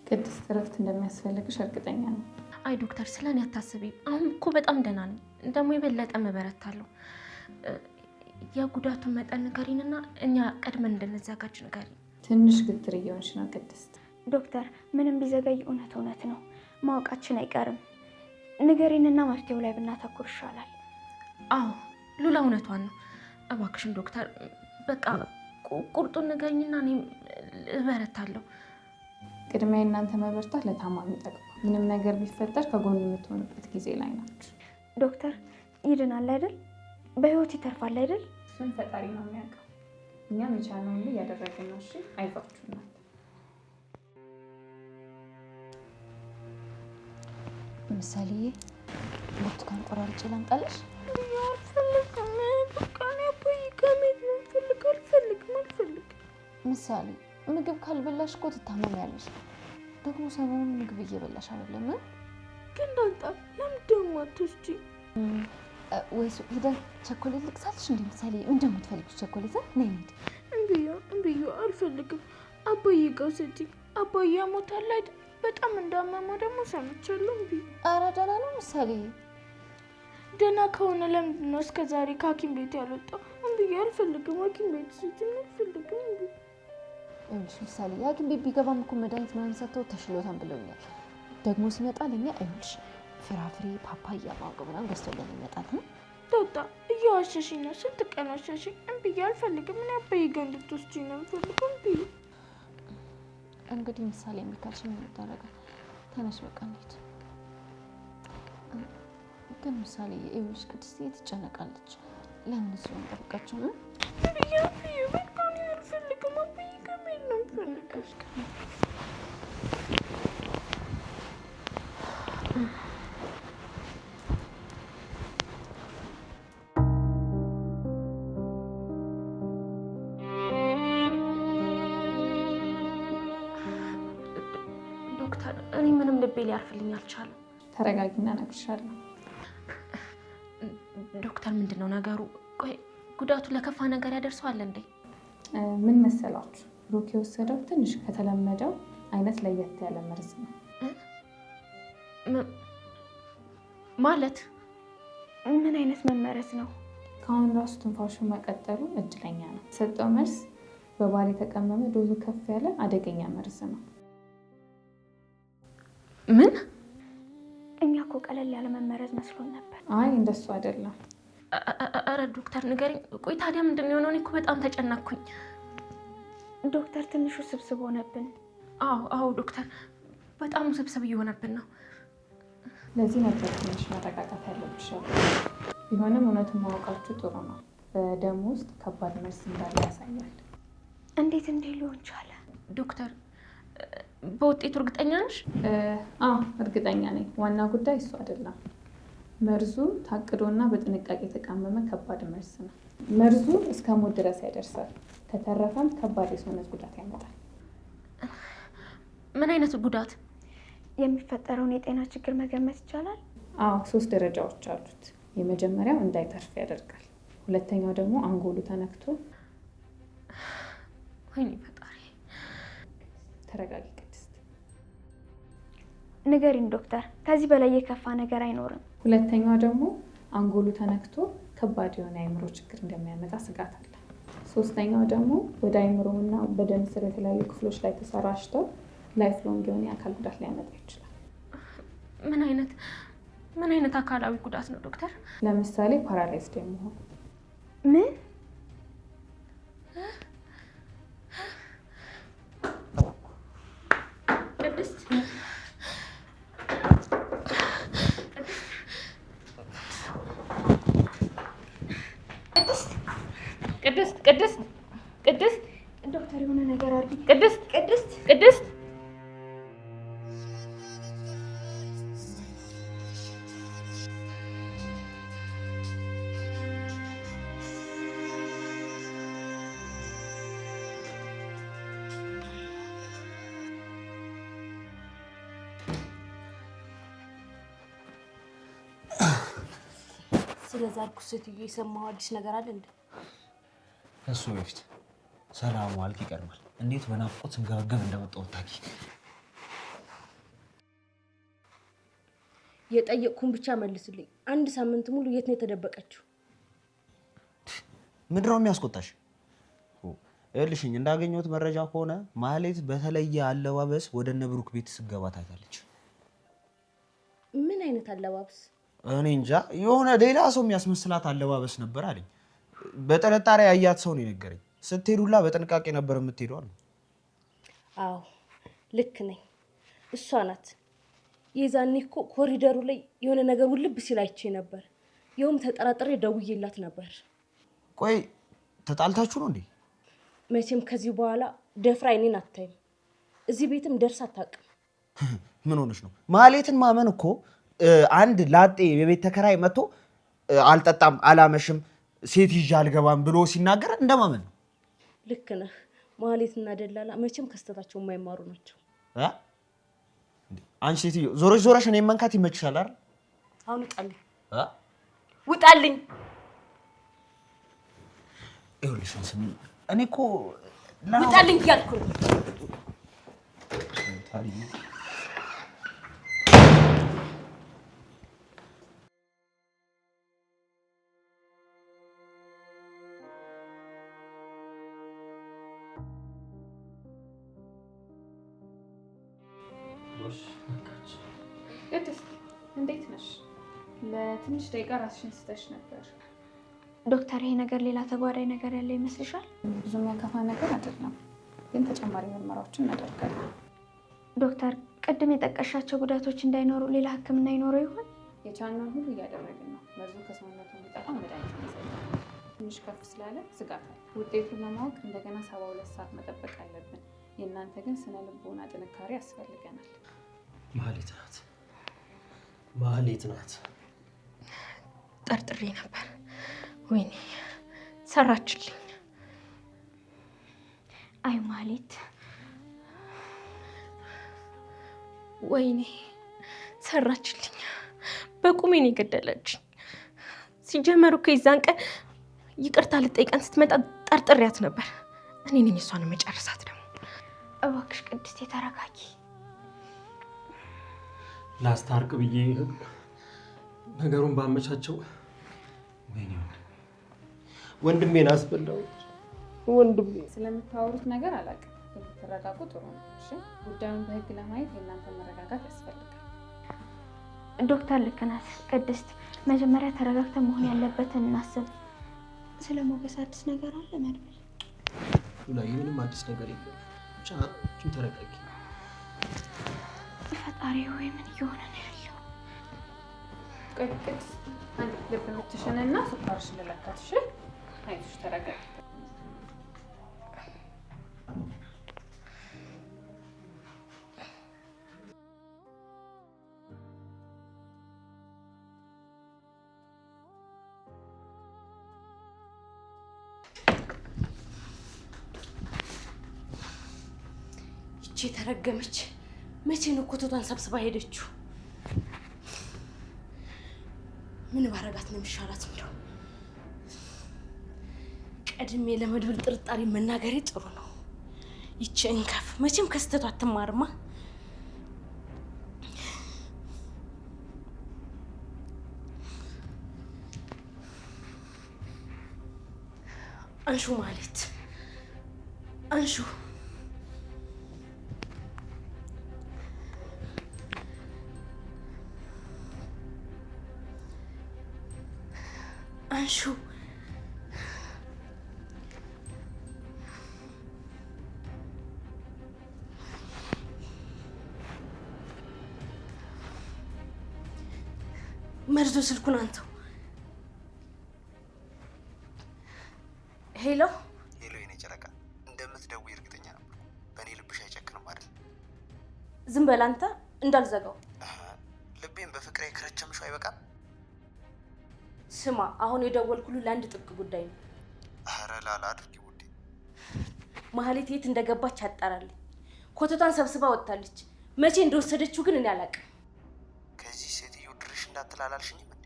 ቅድስት እረፍት እንደሚያስፈልግሽ እርግጠኛ ነኝ። አይ ዶክተር ስለኔ አታስቢ። አሁን እኮ በጣም ደህና ነኝ። ደግሞ የበለጠ መበረታለሁ። የጉዳቱን መጠን ንገሪንና እኛ ቀድመን እንድንዘጋጅ ንገሪን። ትንሽ ግትር እየሆንሽ ነው ቅድስት። ዶክተር ምንም ቢዘገይ እውነት ነው፣ ማወቃችን አይቀርም። ንገሪንና መፍትሄው ላይ ብናተኩር ይሻላል። አዎ ሉላ እውነቷን ነው። እባክሽን ዶክተር በቃ ቁርጡን ንገሪኝና እኔም እበረታለሁ። ቅድሚያ እናንተ መበርታት ለታማሚ ይጠቅማል። ምንም ነገር ቢፈጠር ከጎን የምትሆንበት ጊዜ ላይ ናችሁ። ዶክተር ይድናል አይደል? በህይወት ይተርፋል አይደል? እሱን ፈጣሪ ነው የሚያውቀው። እኛም የቻልነውን ሁሉ እያደረግን ነው። እሺ አይዟችሁ እናንተ። ምሳሌዬ ብርቱካን ቆራርጬ ላምጣልሽ? ምሳሌ ምግብ ካልበላሽ እኮ ትታመሚያለሽ። ደግሞ ሰሞኑን ምግብ እየበላሽ አይደለም። ግን ዳጣ ለምን ደግሞ አትወስጂ? ወይስ ሄደን ቸኮሌት ልቅሳልሽ? እንደ ምሳሌ ምንድን ነው የምትፈልጊው? ቸኮሌት ነይ እንሂድ። እምብዬ አልፈልግም። አባዬ ጋር ስጪኝ። አባዬ ሞታል አይደል? በጣም እንዳመመው ደግሞ ሰምቻለሁ። እምብዬ ኧረ ደህና ነው ምሳሌ። ደህና ከሆነ ለምንድን ነው እስከ ዛሬ ከሐኪም ቤት ያልወጣው? እምብዬ አልፈልግም። ሐኪም ቤት ስጪኝ አልፈልግም። እምብዬ ይኸውልሽ ምሳሌ ሐኪም ቤት ቢገባም እኮ መድኃኒት ምናምን ሰጥተው ተሽሎታል ብለውኛል። ደግሞ ሲመጣ ለእኛ ይኸውልሽ ፍራፍሬ ፓፓያ ማንጎ ምናምን ገዝቶልን ይመጣል። ዳጣ እየዋሸሽኝ ነው። ስንት ቀን ዋሸሽኝ። እምብዬ አልፈልግም። እኔ አባዬ ጋር እንድትወስጂኝ ነው የምፈልገው። እምብዬ እንግዲህ ምሳሌ የሚካልሽ ምን ይደረጋል? ተነሽ በቃ እንሂድ። ግን ምሳሌ ይኸውልሽ ቅድስትዬ ትጨነቃለች። ለምን እሱ እንጠብቃቸው ነው? እምብዬ በቃ እኔ አልፈልግም። አባዬ ጋር መሄድ ነው የምፈልገው። ዶክተር እኔ ምንም ልቤ ሊያርፍልኝ አልቻለም። ተረጋጊና እነግርሻለሁ። ዶክተር ምንድን ነው ነገሩ? ቆይ ጉዳቱ ለከፋ ነገር ያደርሰዋል እንዴ? ምን መሰላችሁ? ብሩክ የወሰደው ትንሽ ከተለመደው አይነት ለየት ያለ መርዝ ነው። ማለት ምን አይነት መመረዝ ነው? ከአሁን ራሱ ትንፋሹ መቀጠሉ እድለኛ ነው። የሰጠው መርዝ በባህር የተቀመመ ዶዙ ከፍ ያለ አደገኛ መርዝ ነው። ምን? እኛ እኮ ቀለል ያለ መመረዝ መስሎን ነበር። አይ እንደሱ አይደለም። ኧረ ዶክተር ንገሪኝ። ቆይ ታዲያ ምንድን ነው የሆነው? እኔ እኮ በጣም ተጨናኩኝ። ዶክተር ትንሹ ስብስብ ሆነብን። አዎ ዶክተር በጣም ስብስብ እየሆነብን ነው። ለዚህ ነበር ትንሽ መረጋጋት ያለብሽ። ቢሆንም እውነቱን ማወቃችሁ ጥሩ ነው። በደም ውስጥ ከባድ መርዝ እንዳለ ያሳያል። እንዴት እንዲህ ሊሆን ቻለ? ዶክተር በውጤቱ እርግጠኛ ነሽ? እርግጠኛ ነኝ። ዋና ጉዳይ እሱ አይደለም። መርዙ ታቅዶና በጥንቃቄ የተቀመመ ከባድ መርዝ ነው። መርዙ እስከ ሞት ድረስ ያደርሳል። ከተረፈም ከባድ የሰውነት ጉዳት ያመጣል። ምን አይነት ጉዳት? የሚፈጠረውን የጤና ችግር መገመት ይቻላል? 3 ደረጃዎች አሉት። የመጀመሪያው እንዳይተርፍ ያደርጋል። ሁለተኛው ደግሞ አንጎሉ ተነክቶ። ወይኔ ፈጣሪ። ተረጋጊ ቅድስት። ንገሪን ዶክተር፣ ከዚህ በላይ የከፋ ነገር አይኖርም። ሁለተኛው ደግሞ አንጎሉ ተነክቶ ከባድ የሆነ የአእምሮ ችግር እንደሚያመጣ ስጋት አለ። ሶስተኛው ደግሞ ወደ አእምሮና በደም ስር የተለያዩ ክፍሎች ላይ ተሰራጭተው ላይፍ ሎንግ የሆነ የአካል ጉዳት ሊያመጣ ይችላል። ምን አይነት አካላዊ ጉዳት ነው ዶክተር? ለምሳሌ ፓራላይዝድ የመሆን። ምን? ቅድስት ዶክተር የሆነ ነገር አድርጊ። ቅድስት ስለዛ እርኩስ ሴትዮ የሰማው አዲስ ነገር አለ እንዴ? ከሱ በፊት ሰላም ዋልክ ይቀርማል። እንዴት በናፍቆት ስንገበገብ እንደመጣሁ ታውቂ። የጠየቅኩን ብቻ መልስልኝ። 1 ሳምንት ሙሉ የት ነው የተደበቀችው? ምንድነው የሚያስቆጣሽ? እልሽኝ እንዳገኘሁት መረጃ ከሆነ ማህሌት በተለየ አለባበስ ወደ እነ ብሩክ ቤት ስገባ ታይታለች። ምን አይነት አለባበስ? እኔ እንጃ የሆነ ሌላ ሰው የሚያስመስላት አለባበስ ነበር አለኝ። በጥርጣሬ ያያት ሰው ነው የነገረኝ። ስትሄዱላ በጥንቃቄ ነበር የምትሄዱ አሉ። አዎ ልክ ነኝ፣ እሷ ናት። የዛኔ እኮ ኮሪደሩ ላይ የሆነ ነገር ውልብ ሲል አይቼ ነበር። ይኸውም ተጠራጥሬ ደውዬላት ነበር። ቆይ ተጣልታችሁ ነው እንዴ? መቼም ከዚህ በኋላ ደፍራ አይኔን አታይም። እዚህ ቤትም ደርሳ አታውቅም። ምን ሆነሽ ነው? ማህሌትን ማመን እኮ አንድ ላጤ የቤት ተከራይ መጥቶ አልጠጣም አላመሽም ሴት ይዤ አልገባም ብሎ ሲናገር እንደማመን ነው። ልክ ነህ። ማህሌትና ደላላ መቼም ከስተታቸው የማይማሩ ናቸው። አንቺ ሴትዮ ዞረሽ እኔን መንካት ይመችሻል አይደል? አሁን ውጣልኝ፣ ውጣልኝ። ይኸውልሽ እኔ እኮ ውጣልኝ እያልኩ ነው። ቅድስት እንዴት ነሽ? ለትንሽ ደቂቃ ራስሽን ስተሽ ነበር። ዶክተር ይሄ ነገር ሌላ ተጓዳኝ ነገር ያለ ይመስልሻል? ብዙም ያከፋ ነገር አይደለም፣ ግን ተጨማሪ ምርመራዎችን እናደርጋለን። ዶክተር ቅድም የጠቀሻቸው ጉዳቶች እንዳይኖሩ ሌላ ሕክምና ይኖረው ይሆን? የቻልነውን ሁሉ እያደረግን ነው። መርዙ ከሰውነቱ እንዲጠፋ መድኃኒት እንሰጣለን። ትንሽ ከፍ ስላለ ስጋት አለ። ውጤቱን ለማወቅ እንደገና 72 ሰዓት መጠበቅ አለብን። የእናንተ ግን ስነ ልቦና ጥንካሬ ያስፈልገናል። ማህሌት ናት፣ ማህሌት ናት። ጠርጥሬ ነበር። ወይኔ ሰራችልኝ። አይ ማህሌት፣ ወይኔ ሰራችልኝ። በቁሜን የገደለችኝ። ሲጀመር እኮ የዛን ቀን ይቅርታ ልጠይቀን ስትመጣ ጠርጥሬያት ነበር። እኔ ነኝ እሷን መጨረሳት። ደግሞ እባክሽ ቅድስት ተረጋጊ። ላስታርቅ ብዬ ነገሩን ባመቻቸው ወንድሜን አስበላሁት። ወንድሜ ስለምታወሩት ነገር አላውቅም፣ ብትረጋጉ ጥሩ ነው። እሺ ጉዳዩን በህግ ለማየት የእናንተ መረጋጋት ያስፈልጋል። ዶክተር ልክ ናት ቅድስት። መጀመሪያ ተረጋግተን መሆን ያለበትን እናስብ። ስለ ሞገስ አዲስ ነገር አለ መድብል? ላይ ምንም አዲስ ነገር የለም። ብቻ አንቺም ተረጋጊ። ፈጣሪ ሆይ ምን እየሆነ ነው ያለው? ቆይ ቅድስት አንድ ልብ ምትሽንና ስኳርሽን ልለካት። እሺ አይዞሽ ተረጋጊ። ይቺ የተረገመች መቼ ነው ኮተቷን ሰብስባ ሄደችው? ምን ባረጋት ነው የሚሻላት? እንደው ቀድሜ ለመድብል ጥርጣሬ መናገሬ ጥሩ ነው። ይቺ እንከፍ መቼም ከስተቷ አትማርማ። አንሹ ማለት አንሹ አንሹ መርዞ ስልኩን አንተው። ሄሎ ሄሎ፣ የኔ ጨረቃ እንደምትደውይ እርግጠኛ ነበር። በእኔ ልብሽ አይጨክንም አይደል? ዝም በል አንተ እንዳልዘጋው። ልቤን በፍቅሬ ከረቸምሽው አይበቃም? ስማ አሁን የደወልኩልህ ለአንድ ጥብቅ ጉዳይ ነው። ኧረ ላላ አድርጊ ውዴ። ማህሌት የት እንደገባች አጣራልኝ። ኮተቷን ሰብስባ ወጣለች። መቼ እንደወሰደችው ግን እኔ አላውቅም። ከዚህ ሴትዮ ድርሽ እንዳትላላልሽኝም እንዴ?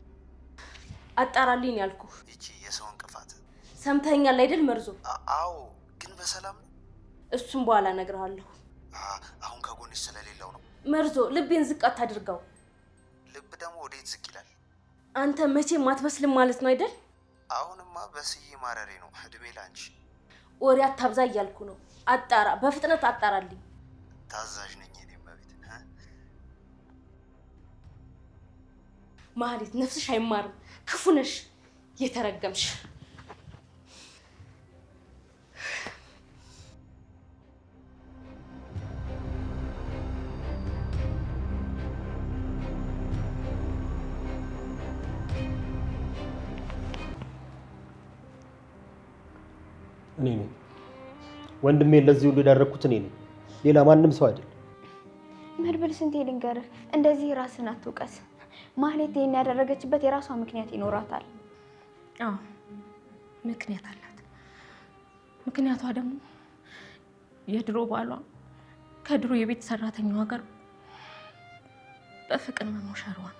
አጣራልኝ ያልኩህ። ይቺ የሰው እንቅፋት። ሰምተኸኛል አይደል መርዞ? አዎ፣ ግን በሰላም ነው? እሱም በኋላ እነግርሃለሁ። አሁን ከጎንሽ ስለሌለው ነው። መርዞ ልቤን ዝቅ አታድርገው። ልብ ደግሞ ወዴት ዝቅ ይላል? አንተ መቼም አትመስልም ማለት ነው አይደል? አሁንማ በስዬ ማረሬ ነው። እድሜ ላንቺ። ወሬ አታብዛ እያልኩ ነው። አጣራ፣ በፍጥነት አጣራልኝ። ታዛዥ ነኝ እኔ መቤት። ማህሌት ነፍስሽ አይማርም። ክፉ ነሽ፣ የተረገምሽ። እኔ ነኝ ወንድሜ ለዚህ ሁሉ ያደረኩት እኔ ነኝ፣ ሌላ ማንም ሰው አይደል። መድብል ስንቴ ልንገርህ፣ እንደዚህ ራስን አትውቀስ። ማህሌት ይሄን ያደረገችበት የራሷ ምክንያት ይኖራታል። አዎ ምክንያት አላት። ምክንያቷ ደግሞ የድሮ ባሏ ከድሮ የቤት ሰራተኛዋ ጋር በፍቅር መሞሸሯ ነው።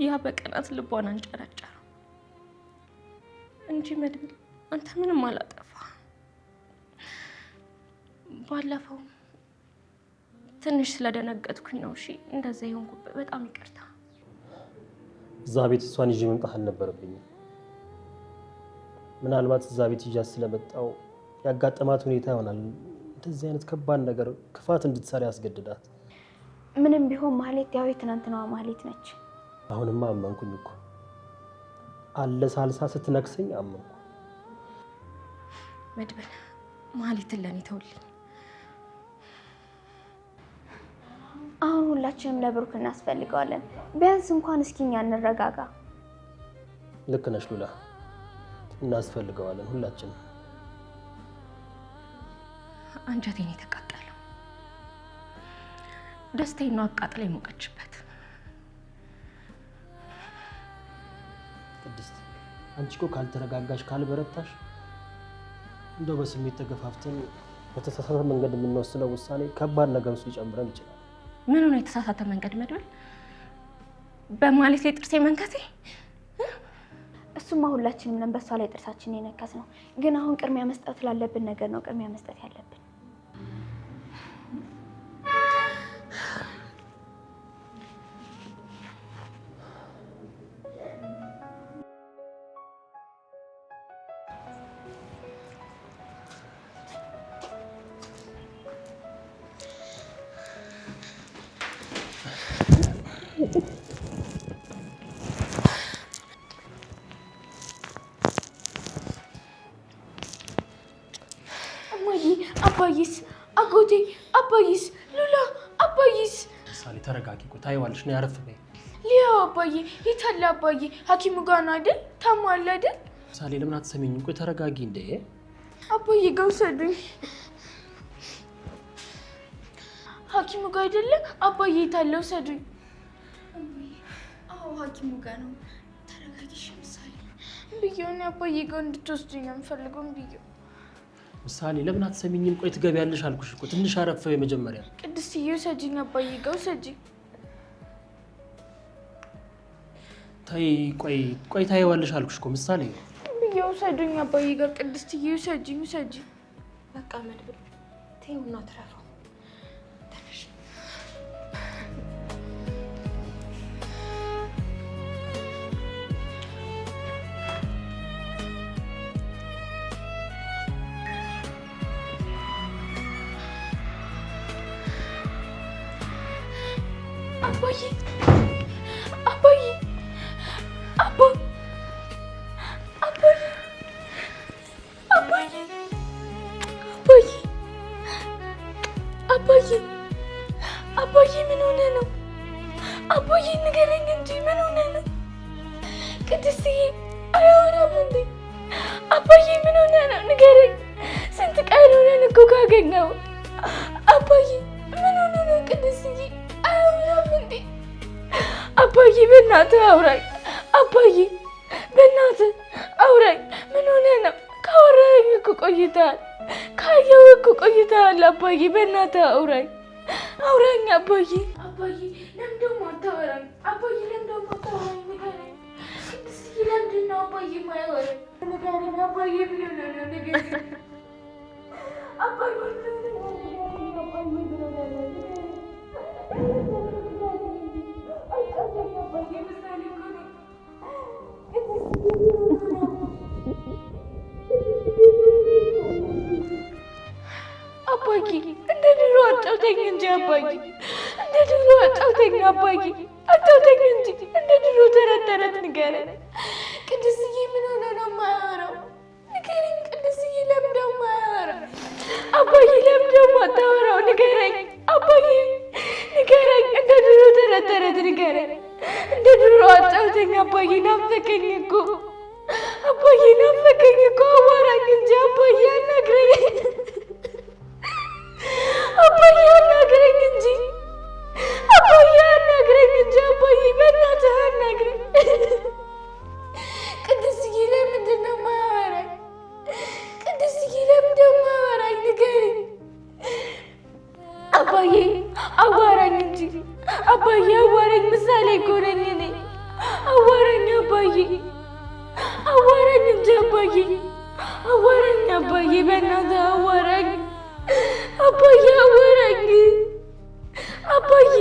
ያ በቀናት ልቧን አንጨረጨረው እንጂ መድብል አንተ ምንም አላጠፋ። ባለፈው ትንሽ ስለደነገጥኩኝ ነው። እሺ እንደዛ ይሆንኩበት፣ በጣም ይቅርታ። እዛ ቤት እሷን ይዤ መምጣት አልነበረብኝም። ምናልባት እዛ ቤት ይዣት ስለመጣው ያጋጠማት ሁኔታ ይሆናል እንደዚህ አይነት ከባድ ነገር ክፋት እንድትሰራ ያስገድዳት። ምንም ቢሆን ማህሌት ያው የትናንትናዋ ማህሌት ነች። አሁንማ አመንኩኝ እኮ አለ ሳልሳ ስትነክሰኝ አመንኩ። መድብል ማህሌትን ለኔ ተውልኝ። አሁን ሁላችንም ለብሩክ እናስፈልገዋለን። ቢያንስ እንኳን እስኪኛ እንረጋጋ። ልክ ነሽ ሉላ፣ እናስፈልገዋለን ሁላችንም። አንጀቴን የተቃጠለው ደስታዬን ነው አቃጥላ የሞቀችበት። ቅድስት አንቺ እኮ ካልተረጋጋሽ ካልበረታሽ እንደው በስሜት ተገፋፍተን በተሳሳተ መንገድ የምንወስነው ውሳኔ ከባድ ነገር ውስጥ ሊጨምረን ይችላል። ምን ሆነ የተሳሳተ መንገድ መድብል? በማህሌት ላይ ጥርሴ መንከሴ? እሱማ ሁላችንም ነን በሷ ላይ ጥርሳችንን የነከስ ነው። ግን አሁን ቅድሚያ መስጠት ላለብን ነገር ነው ቅድሚያ መስጠት ያለብን። አባይስ፣ አጎቴ፣ አባይስ፣ ሉላ፣ አባይስ። ሳሊ ተረጋጊ። ቆይ ታይዋለሽ ነው ያረፍ በይ። ሊያው አባዬ፣ የታለ አባዬ? ሐኪሙ ጋር ነው አይደል? ታሟል አይደል? ሳሊ ለምን አትሰሚኝም? ቆይ ተረጋጊ እንዴ። አባዬ ጋር ውሰዱኝ። ሐኪሙ ጋር አይደለ? አባዬ የታለ? ውሰዱኝ። አዎ ሐኪሙ ጋር ነው። ተረጋጊሽ ምሳሌ። ብዬውን አባዬ ጋር እንድትወስዱኝ ነው የምፈልገው ብዬው። ምሳሌ ለምን አትሰሚኝም? ቆይ ትገቢያለሽ አልኩሽ እኮ። ትንሽ አረፈ የመጀመሪያ። ቅድስትዬ ውሰጂኝ፣ አባዬ ጋር ውሰጂኝ። ታይ ቆይ ታይዋለሽ አልኩሽ እኮ ምሳሌ። ብዬው ውሰዱኝ አባዬ ጋር። ቅድስትዬ ውሰጂኝ፣ ውሰጂኝ። በቃ መድብል ተይውና ትረፈው። ተነሽ። አባዬ አባዬ አባ አባዬ አባዬ አባዬ አባዬ አባዬ ምን ሆነ ነው? አባዬ ንገረኝ እንጂ ምን ሆነ ነው? ቅድስትዬ አያወራም እንዴ? አባዬ ምን ሆነ ነው? ንገረኝ። ስንት ቀን ሆነን እኮ ካገኘው። አባዬ ምን ሆነ ነው? ቅድስትዬ አያወራም እንዴ? አባዬ በእናትህ አውራኝ። አባዬ በእናትህ አውራኝ። ምን ሆነ ነው? ካወራኸኝ እኮ ቆይተሃል። ካየሁህ እኮ ቆይተሃል። አባዬ በእናትህ አውራኝ። አውራኝ አባዬ። አባዬ ለምን ደግሞ አታወራኝ? አባዬ ለምን ደግሞ አታወራኝ? ንገረኝ። ቅድስትዬ ለምንድን ነው አባዬ የማያወራኝ? ንገረኝ አባዬ። ምን ሆነ ነው? ንገረኝ አባዬ። ምን ሆነ ነው? አባዬ ምን ሆነ ነው? ንገረኝ። አባዬ እንደ ድሮ አጫውተኝ እንጂ አባዬ፣ እንደ ድሮ አጫውተኝ አባዬ፣ አጫውተኝ እንጂ እንደ ድሮ ተረት ንገረን። ቅድስትዬ ምን ሆነ ነው የማያወራው? ንገረኝ ቅድስትዬ፣ ለምን ነው የማያወራው? አባዬ ለምን ነው የማታወራው? ንገረኝ አባዬ፣ ንገረኝ። እንደ ድሮ ተረት ንገረን። እንደ ድሮ አጫውተኝ አባዬ፣ ናፈቀኝ እኮ አባዬ፣ ናፈቀኝ እኮ። አዋራኝ እንጂ አባዬ፣ አናግረኝ አባዬ፣ አናግረኝ እንጂ አባዬ፣ አናግረኝ እንጂ አባዬ፣ በእናትህ አናግረኝ። ቅድስትዬ ለምንድን ነው የማያወራኝ? ቅድስትዬ ለምንድን ነው የማያወራኝ? ንገረኝ አባዬ፣ አዋራኝ እንጂ አባዬ፣ አዋራኝ። ምሳሌ እኮ ነኝ እኔ። አዋራኝ አባዬ፣ አዋራኝ እንጂ አባዬ፣ አዋራኝ አባዬ፣ በእናትህ አዋራኝ አባዬ፣ አዋራኝ አባዬ፣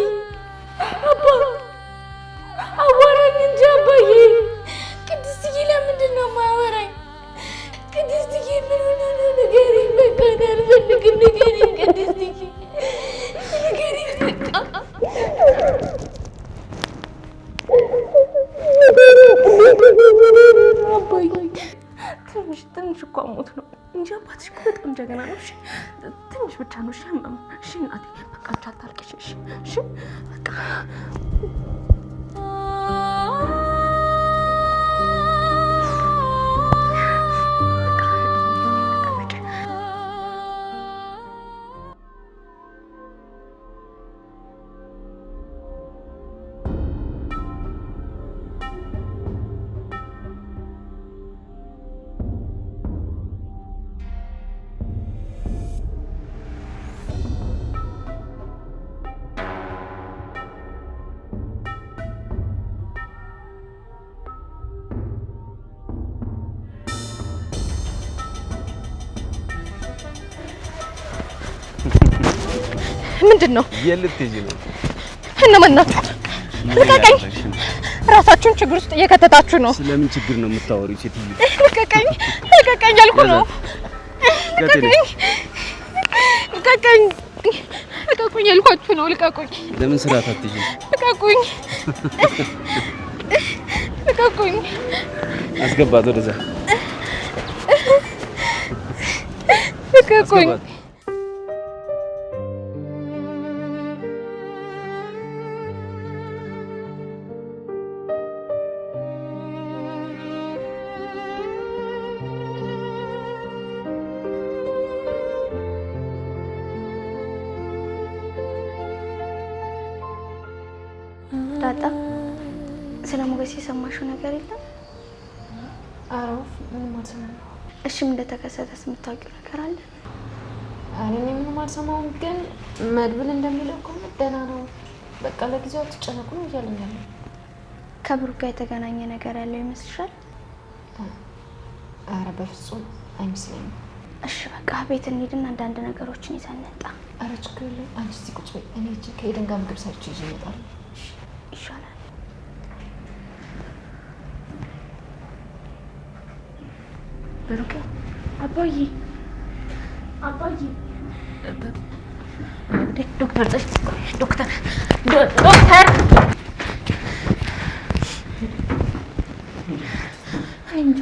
አዋራኝ እንጂ አባዬ። ቅድስትዬ ለምንድን ነው የማያወራኝ? ቅድስትዬ ምን ሆነ ነው? ንገሪኝ በቃ፣ እኔ አልፈልግም። ንገሪኝ ቅድስትዬ፣ ንገሪኝ በቃ። አባዬ ትንሽ እኮ አሞት ነው እንጂ አባትሽ እኮ በጣም ጀግና ነው። እሺ ትንሽ ብቻ ነው። እሺ አመመው። እሺ እናቴ በቃ አታልቅሽ። እሺ በቃ ምንድን ነው? የልትይጂ ነው? እነማን ናችሁ? ልቀቀኝ! ራሳችሁን ችግር ውስጥ እየከተታችሁ ነው። ስለምን ችግር ነው የምታወሪው ሴትዮ? ልቀቀኝ! ልቀቀኝ አልኩ ነው። ልቀቀኝ! ልቀቀኝ! ልቀቁኝ ያልኳችሁ ነው። ልቀቁኝ! ለምን ስርዓት አትይዥም? ልቀቁኝ! ልቀቁኝ! አስገባት ወደዛ። ልቀቁኝ! ዳጣ ስለ ሞገስ የሰማሽው ነገር የለም? አረፍ ምንም አልሰማሁም። እሺ ምን እንደተከሰተስ የምታውቂው ነገር አለ? እኔ ምንም አልሰማሁም፣ ግን መድብል እንደሚለው ከሆነ ደህና ነው። በቃ ለጊዜው አትጨነቁ ነው እያለኝ ያለው። ከብሩክ ጋር የተገናኘ ነገር ያለው ይመስልሻል? ኧረ በፍጹም አይመስለኝም። እሺ በቃ ቤት እንሂድና አንዳንድ ነገሮችን ይዘን እንምጣ። ኧረ ችግር የለም። አንቺ እስኪ ቁጭ በይ። እኔ ከኤደን ጋር ምግብ ሰርቼ ይዤ እመጣለሁ። ይሻላል። ብሩክ አባዬ፣ አባዬ ዶክተር እንጃ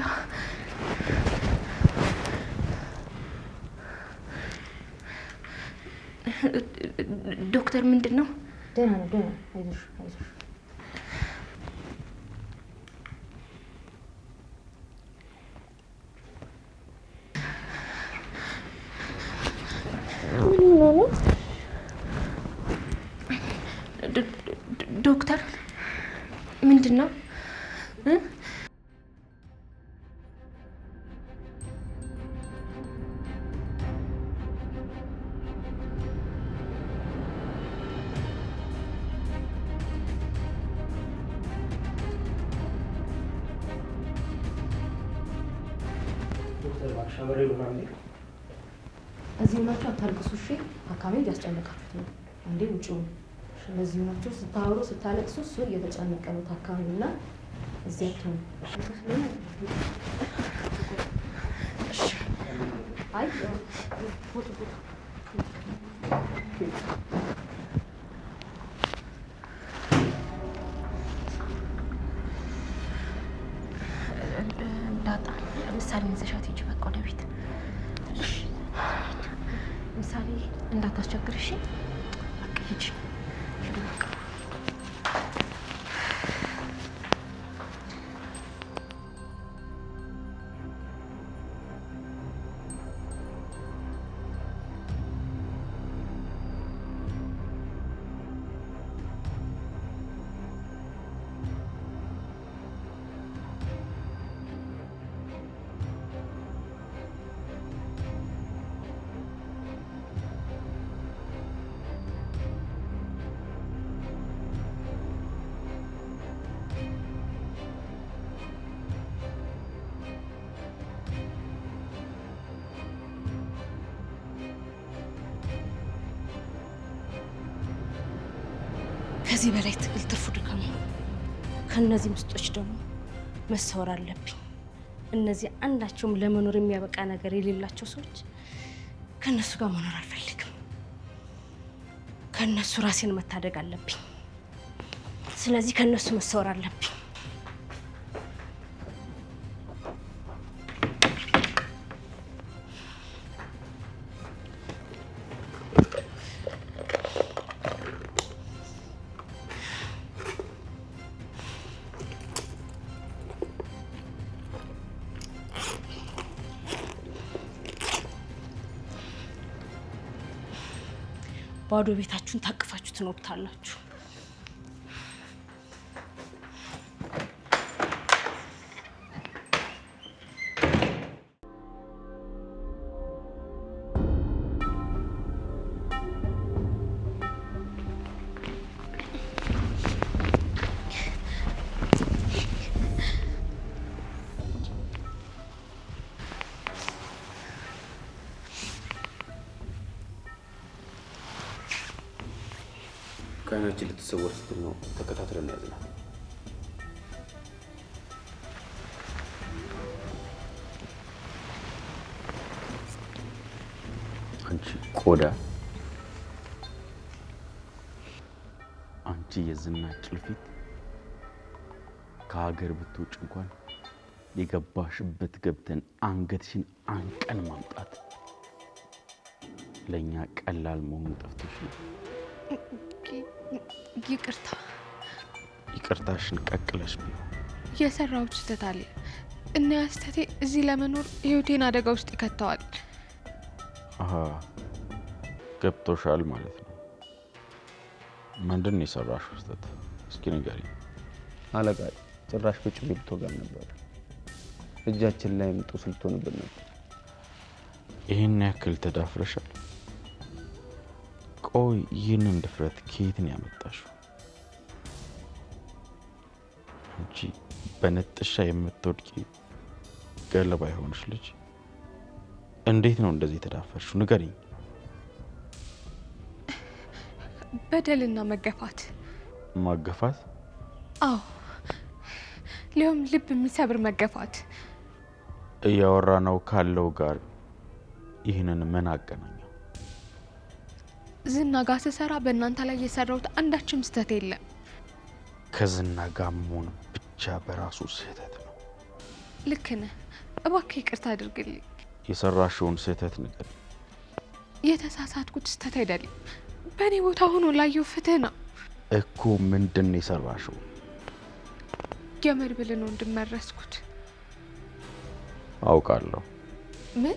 ዶክተር ምንድን ነው? ደህና ነው፣ ደህና ነው። አይዞሽ አይዞሽ። ዶክተር ምንድን ነው? እዚህ ሆናችሁ አታልቅሱ እሺ። አካባቢ እያስጨነቃችሁት ነው። አንዴ ውጭ ነው። እዚህ ሆናችሁ ስታወሩ ስታለቅሱ እሱ እየተጨነቀ ነው ታካሚውና እዚህ አትሆኑ። እሺ አይ ፎቶ እንዳታስቸግር እሺ? በቃ ሂጂ። ከዚህ በላይ ትግል ትርፉ ድካም ነው። ከነዚህ ምስጦች ደግሞ መሰወር አለብኝ። እነዚህ አንዳቸውም ለመኖር የሚያበቃ ነገር የሌላቸው ሰዎች ከነሱ ጋር መኖር አልፈልግም። ከነሱ ራሴን መታደግ አለብኝ። ስለዚህ ከነሱ መሰወር አለብኝ። ባዶ ቤታችሁን ታቅፋችሁ ትኖሩታላችሁ። ከዓይናችን ልትሰወር ስትል ነው ተከታትለን ያዝናል። አንቺ ቆዳ፣ አንቺ የዝና ጭልፊት፣ ከሀገር ብትውጭ እንኳን የገባሽበት ገብተን አንገትሽን አንቀን ማምጣት ለእኛ ቀላል መሆኑ ጠፍቶሽ ነው። ይቅርታ። ይቅርታሽን ቀቅለሽ ቢሆን የሰራሁት ስህተት አለ እና ያ ስህተቴ እዚህ ለመኖር ህይወቴን አደጋ ውስጥ ይከተዋል። አሃ ገብቶሻል ማለት ነው። ምንድን ነው የሰራሽው ስህተት? እስኪ ንገሪኝ። አለቃ ጭራሽ በጩቤ ልትወጋን ነበር። እጃችን ላይ ምጡ ስልቶንብን ነበር። ይህን ያክል ተዳፍረሻል? ቆይ ይህንን ድፍረት ከየት ነው ያመጣሽው? አንቺ በነጥሻ የምትወድቂ ገለባ የሆንሽ ልጅ እንዴት ነው እንደዚህ የተዳፈርሽው? ንገሪኝ። በደልና መገፋት። ማገፋት? አዎ፣ ሊሆን ልብ የሚሰብር መገፋት። እያወራ ነው ካለው ጋር ይህንን ምን አገናኘው? ዝና ጋር ስሰራ በእናንተ ላይ የሰራሁት አንዳችም ስህተት የለም። ከዝና ጋር መሆን ብቻ በራሱ ስህተት ነው። ልክ ነህ። እባክህ ይቅርታ አድርግልኝ። የሰራሽውን ስህተት ንገሪኝ። የተሳሳትኩት ስህተት አይደለም። በእኔ ቦታ ሆኖ ላየው ፍትህ ነው እኮ። ምንድን ነው የሰራሽው? የመድብልን ወንድም መረስኩት። አውቃለሁ። ምን?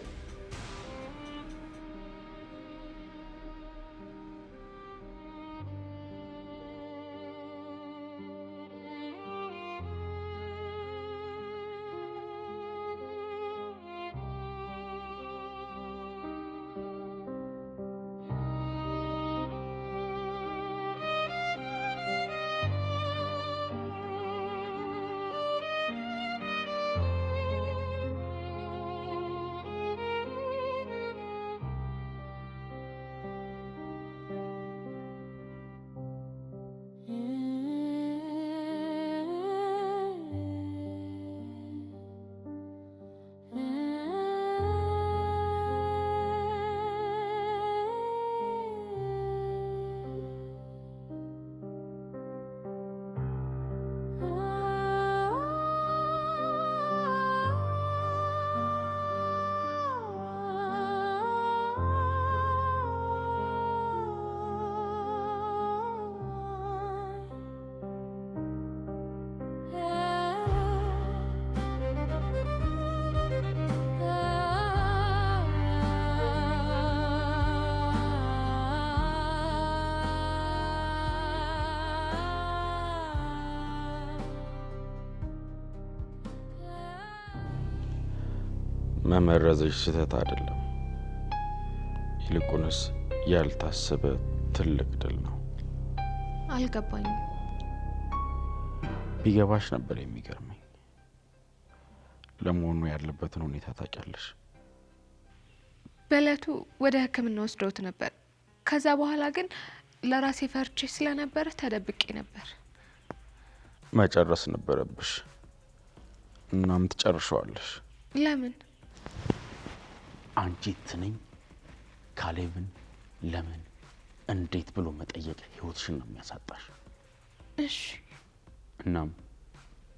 መመረዝሽ ስህተት አይደለም፣ ይልቁንስ ያልታሰበ ትልቅ ድል ነው። አልገባኝም። ቢገባሽ ነበር የሚገርመኝ። ለመሆኑ ያለበትን ሁኔታ ታውቂያለሽ? በእለቱ ወደ ሕክምና ወስደውት ነበር። ከዛ በኋላ ግን ለራሴ ፈርቼ ስለነበረ ተደብቄ ነበር። መጨረስ ነበረብሽ። እናም ትጨርሻለሽ። ለምን? አንቺ ትንኝ ካሌብን ለምን እንዴት ብሎ መጠየቅ ህይወትሽን ነው የሚያሳጣሽ። እሺ። እናም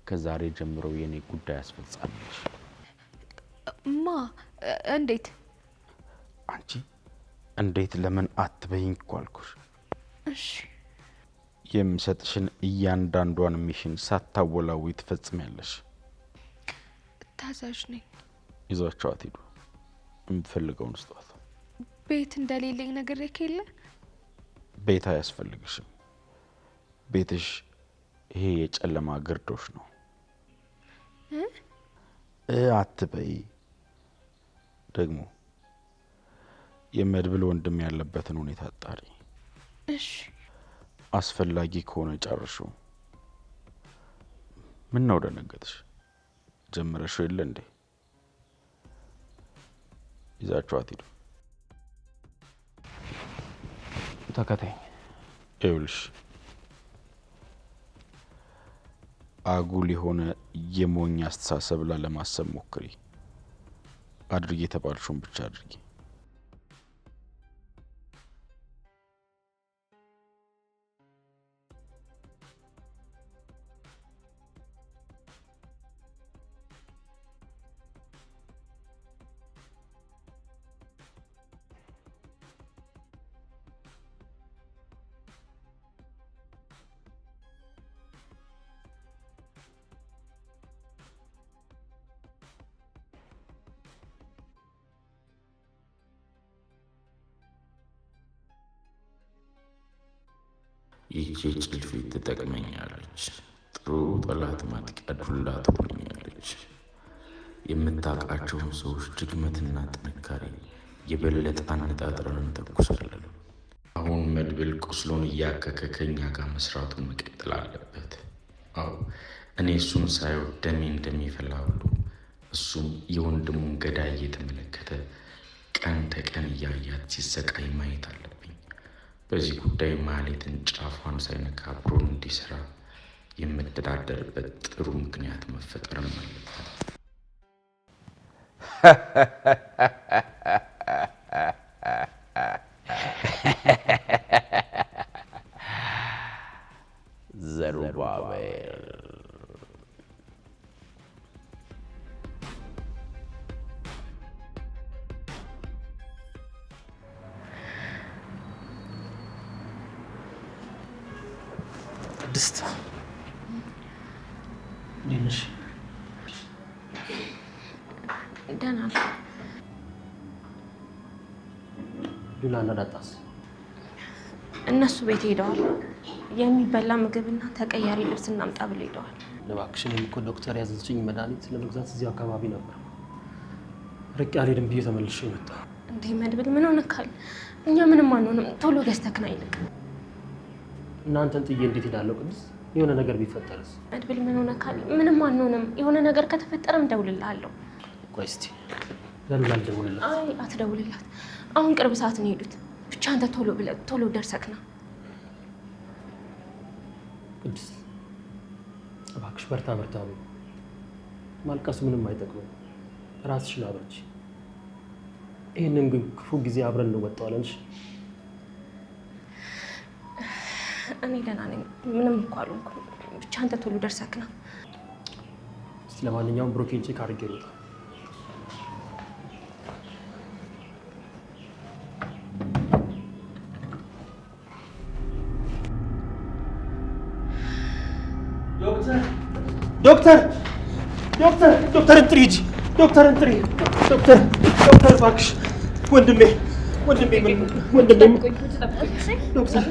ከዛሬ ጀምሮ የኔ ጉዳይ አስፈጻሚሽ። ማ? እንዴት? አንቺ እንዴት ለምን አትበይኝ እኮ አልኩሽ። እሺ። የምሰጥሽን እያንዳንዷን ሚሽን ሳታወላዊ ትፈጽሚያለሽ። ታዛዥ ነኝ። ይዟቸዋት ሂዱ። የምትፈልገውን ስጧት። ቤት እንደሌለኝ ነግሬክ የለ? ቤት አያስፈልግሽም። ቤትሽ ይሄ የጨለማ ግርዶሽ ነው። አትበይ። ደግሞ የመድብል ወንድም ያለበትን ሁኔታ አጣሪ። እሺ። አስፈላጊ ከሆነ ጨርሹ። ምን ነው ደነገጥሽ? ጀምረሽው የለ እንዴ? ይዛችኋት ሂዱ። ተከታይ ይኸውልሽ፣ አጉል የሆነ የሞኝ አስተሳሰብ ላለማሰብ ሞክሪ። አድርጊ የተባልሽውን ብቻ አድርጊ። ይቺ ጭልፊት ትጠቅመኛለች። ጥሩ ጠላት ማጥቂያ ዱላ ትሆነኛለች። የምታውቃቸውን ሰዎች ድክመትና ጥንካሬ የበለጠ አነጣጥረን እንተኩሳለን። አሁን መድብል ቁስሉን እያከከ ከኛ ጋር መስራቱን መቀጠል አለበት። አዎ እኔ እሱን ሳየው ደሜ እንደሚፈላ ሁሉ እሱም የወንድሙን ገዳይ እየተመለከተ ቀን ተቀን እያያት ሲሰቃይ ማየት አለብኝ። በዚህ ጉዳይ ማህሌትን ጫፏን ሳይነካ አብሮን እንዲሰራ የምተዳደርበት ጥሩ ምክንያት መፈጠርም አለበት። ዘሩባቤል ቅድስት እንዴት ነሽ? ደህና ነኝ። ሉላና ዳጣስ? እነሱ ቤት ሄደዋል። የሚበላ ምግብና ተቀያሪ ልብስ እናምጣ ብለው ሄደዋል። እባክሽ፣ እኔም እኮ ዶክተር ያዘዘችኝ መድኃኒት ለመግዛት እዚህ አካባቢ ነበር። ርቄ አልሄድም ብዬ ተመልሼ መጣሁ። እንዴ መድብል ምን ሆነካል? እኛ ምንም አንሆንም። ቶሎ ገዝተክና ይልቅ እናንተን ጥዬ እንዴት ሄዳለሁ? ቅድስት፣ የሆነ ነገር ቢፈጠርስ? መድብል ምን ሆነካል? ምንም አንሆንም። የሆነ ነገር ከተፈጠረም እደውልልሃለሁ። ቆይ እስኪ ለሉላ ልደውልላት። አይ አትደውልላት። አሁን ቅርብ ሰዓት ነው የሄዱት። ብቻ አንተ ቶሎ ደርሰክና። ቅድስት እባክሽ በርታ በርታ። ማልቀሱ ምንም አይጠቅምም። ራስሽን አበርቺ። ይህንን ግን ክፉ ጊዜ አብረን እንወጣዋለን። እኔ ደህና ነኝ። ምንም እኮ አልሆንኩም። ብቻ አንተ ቶሎ ደርሰክና። እስኪ ለማንኛውም ብሩኬን ቼክ አድርጌ ልውጣ። ዶክተር እንጥሪ ሂጂ። ዶክተር እንጥሪ። ዶክተር እባክሽ ወንድሜ ዶክተር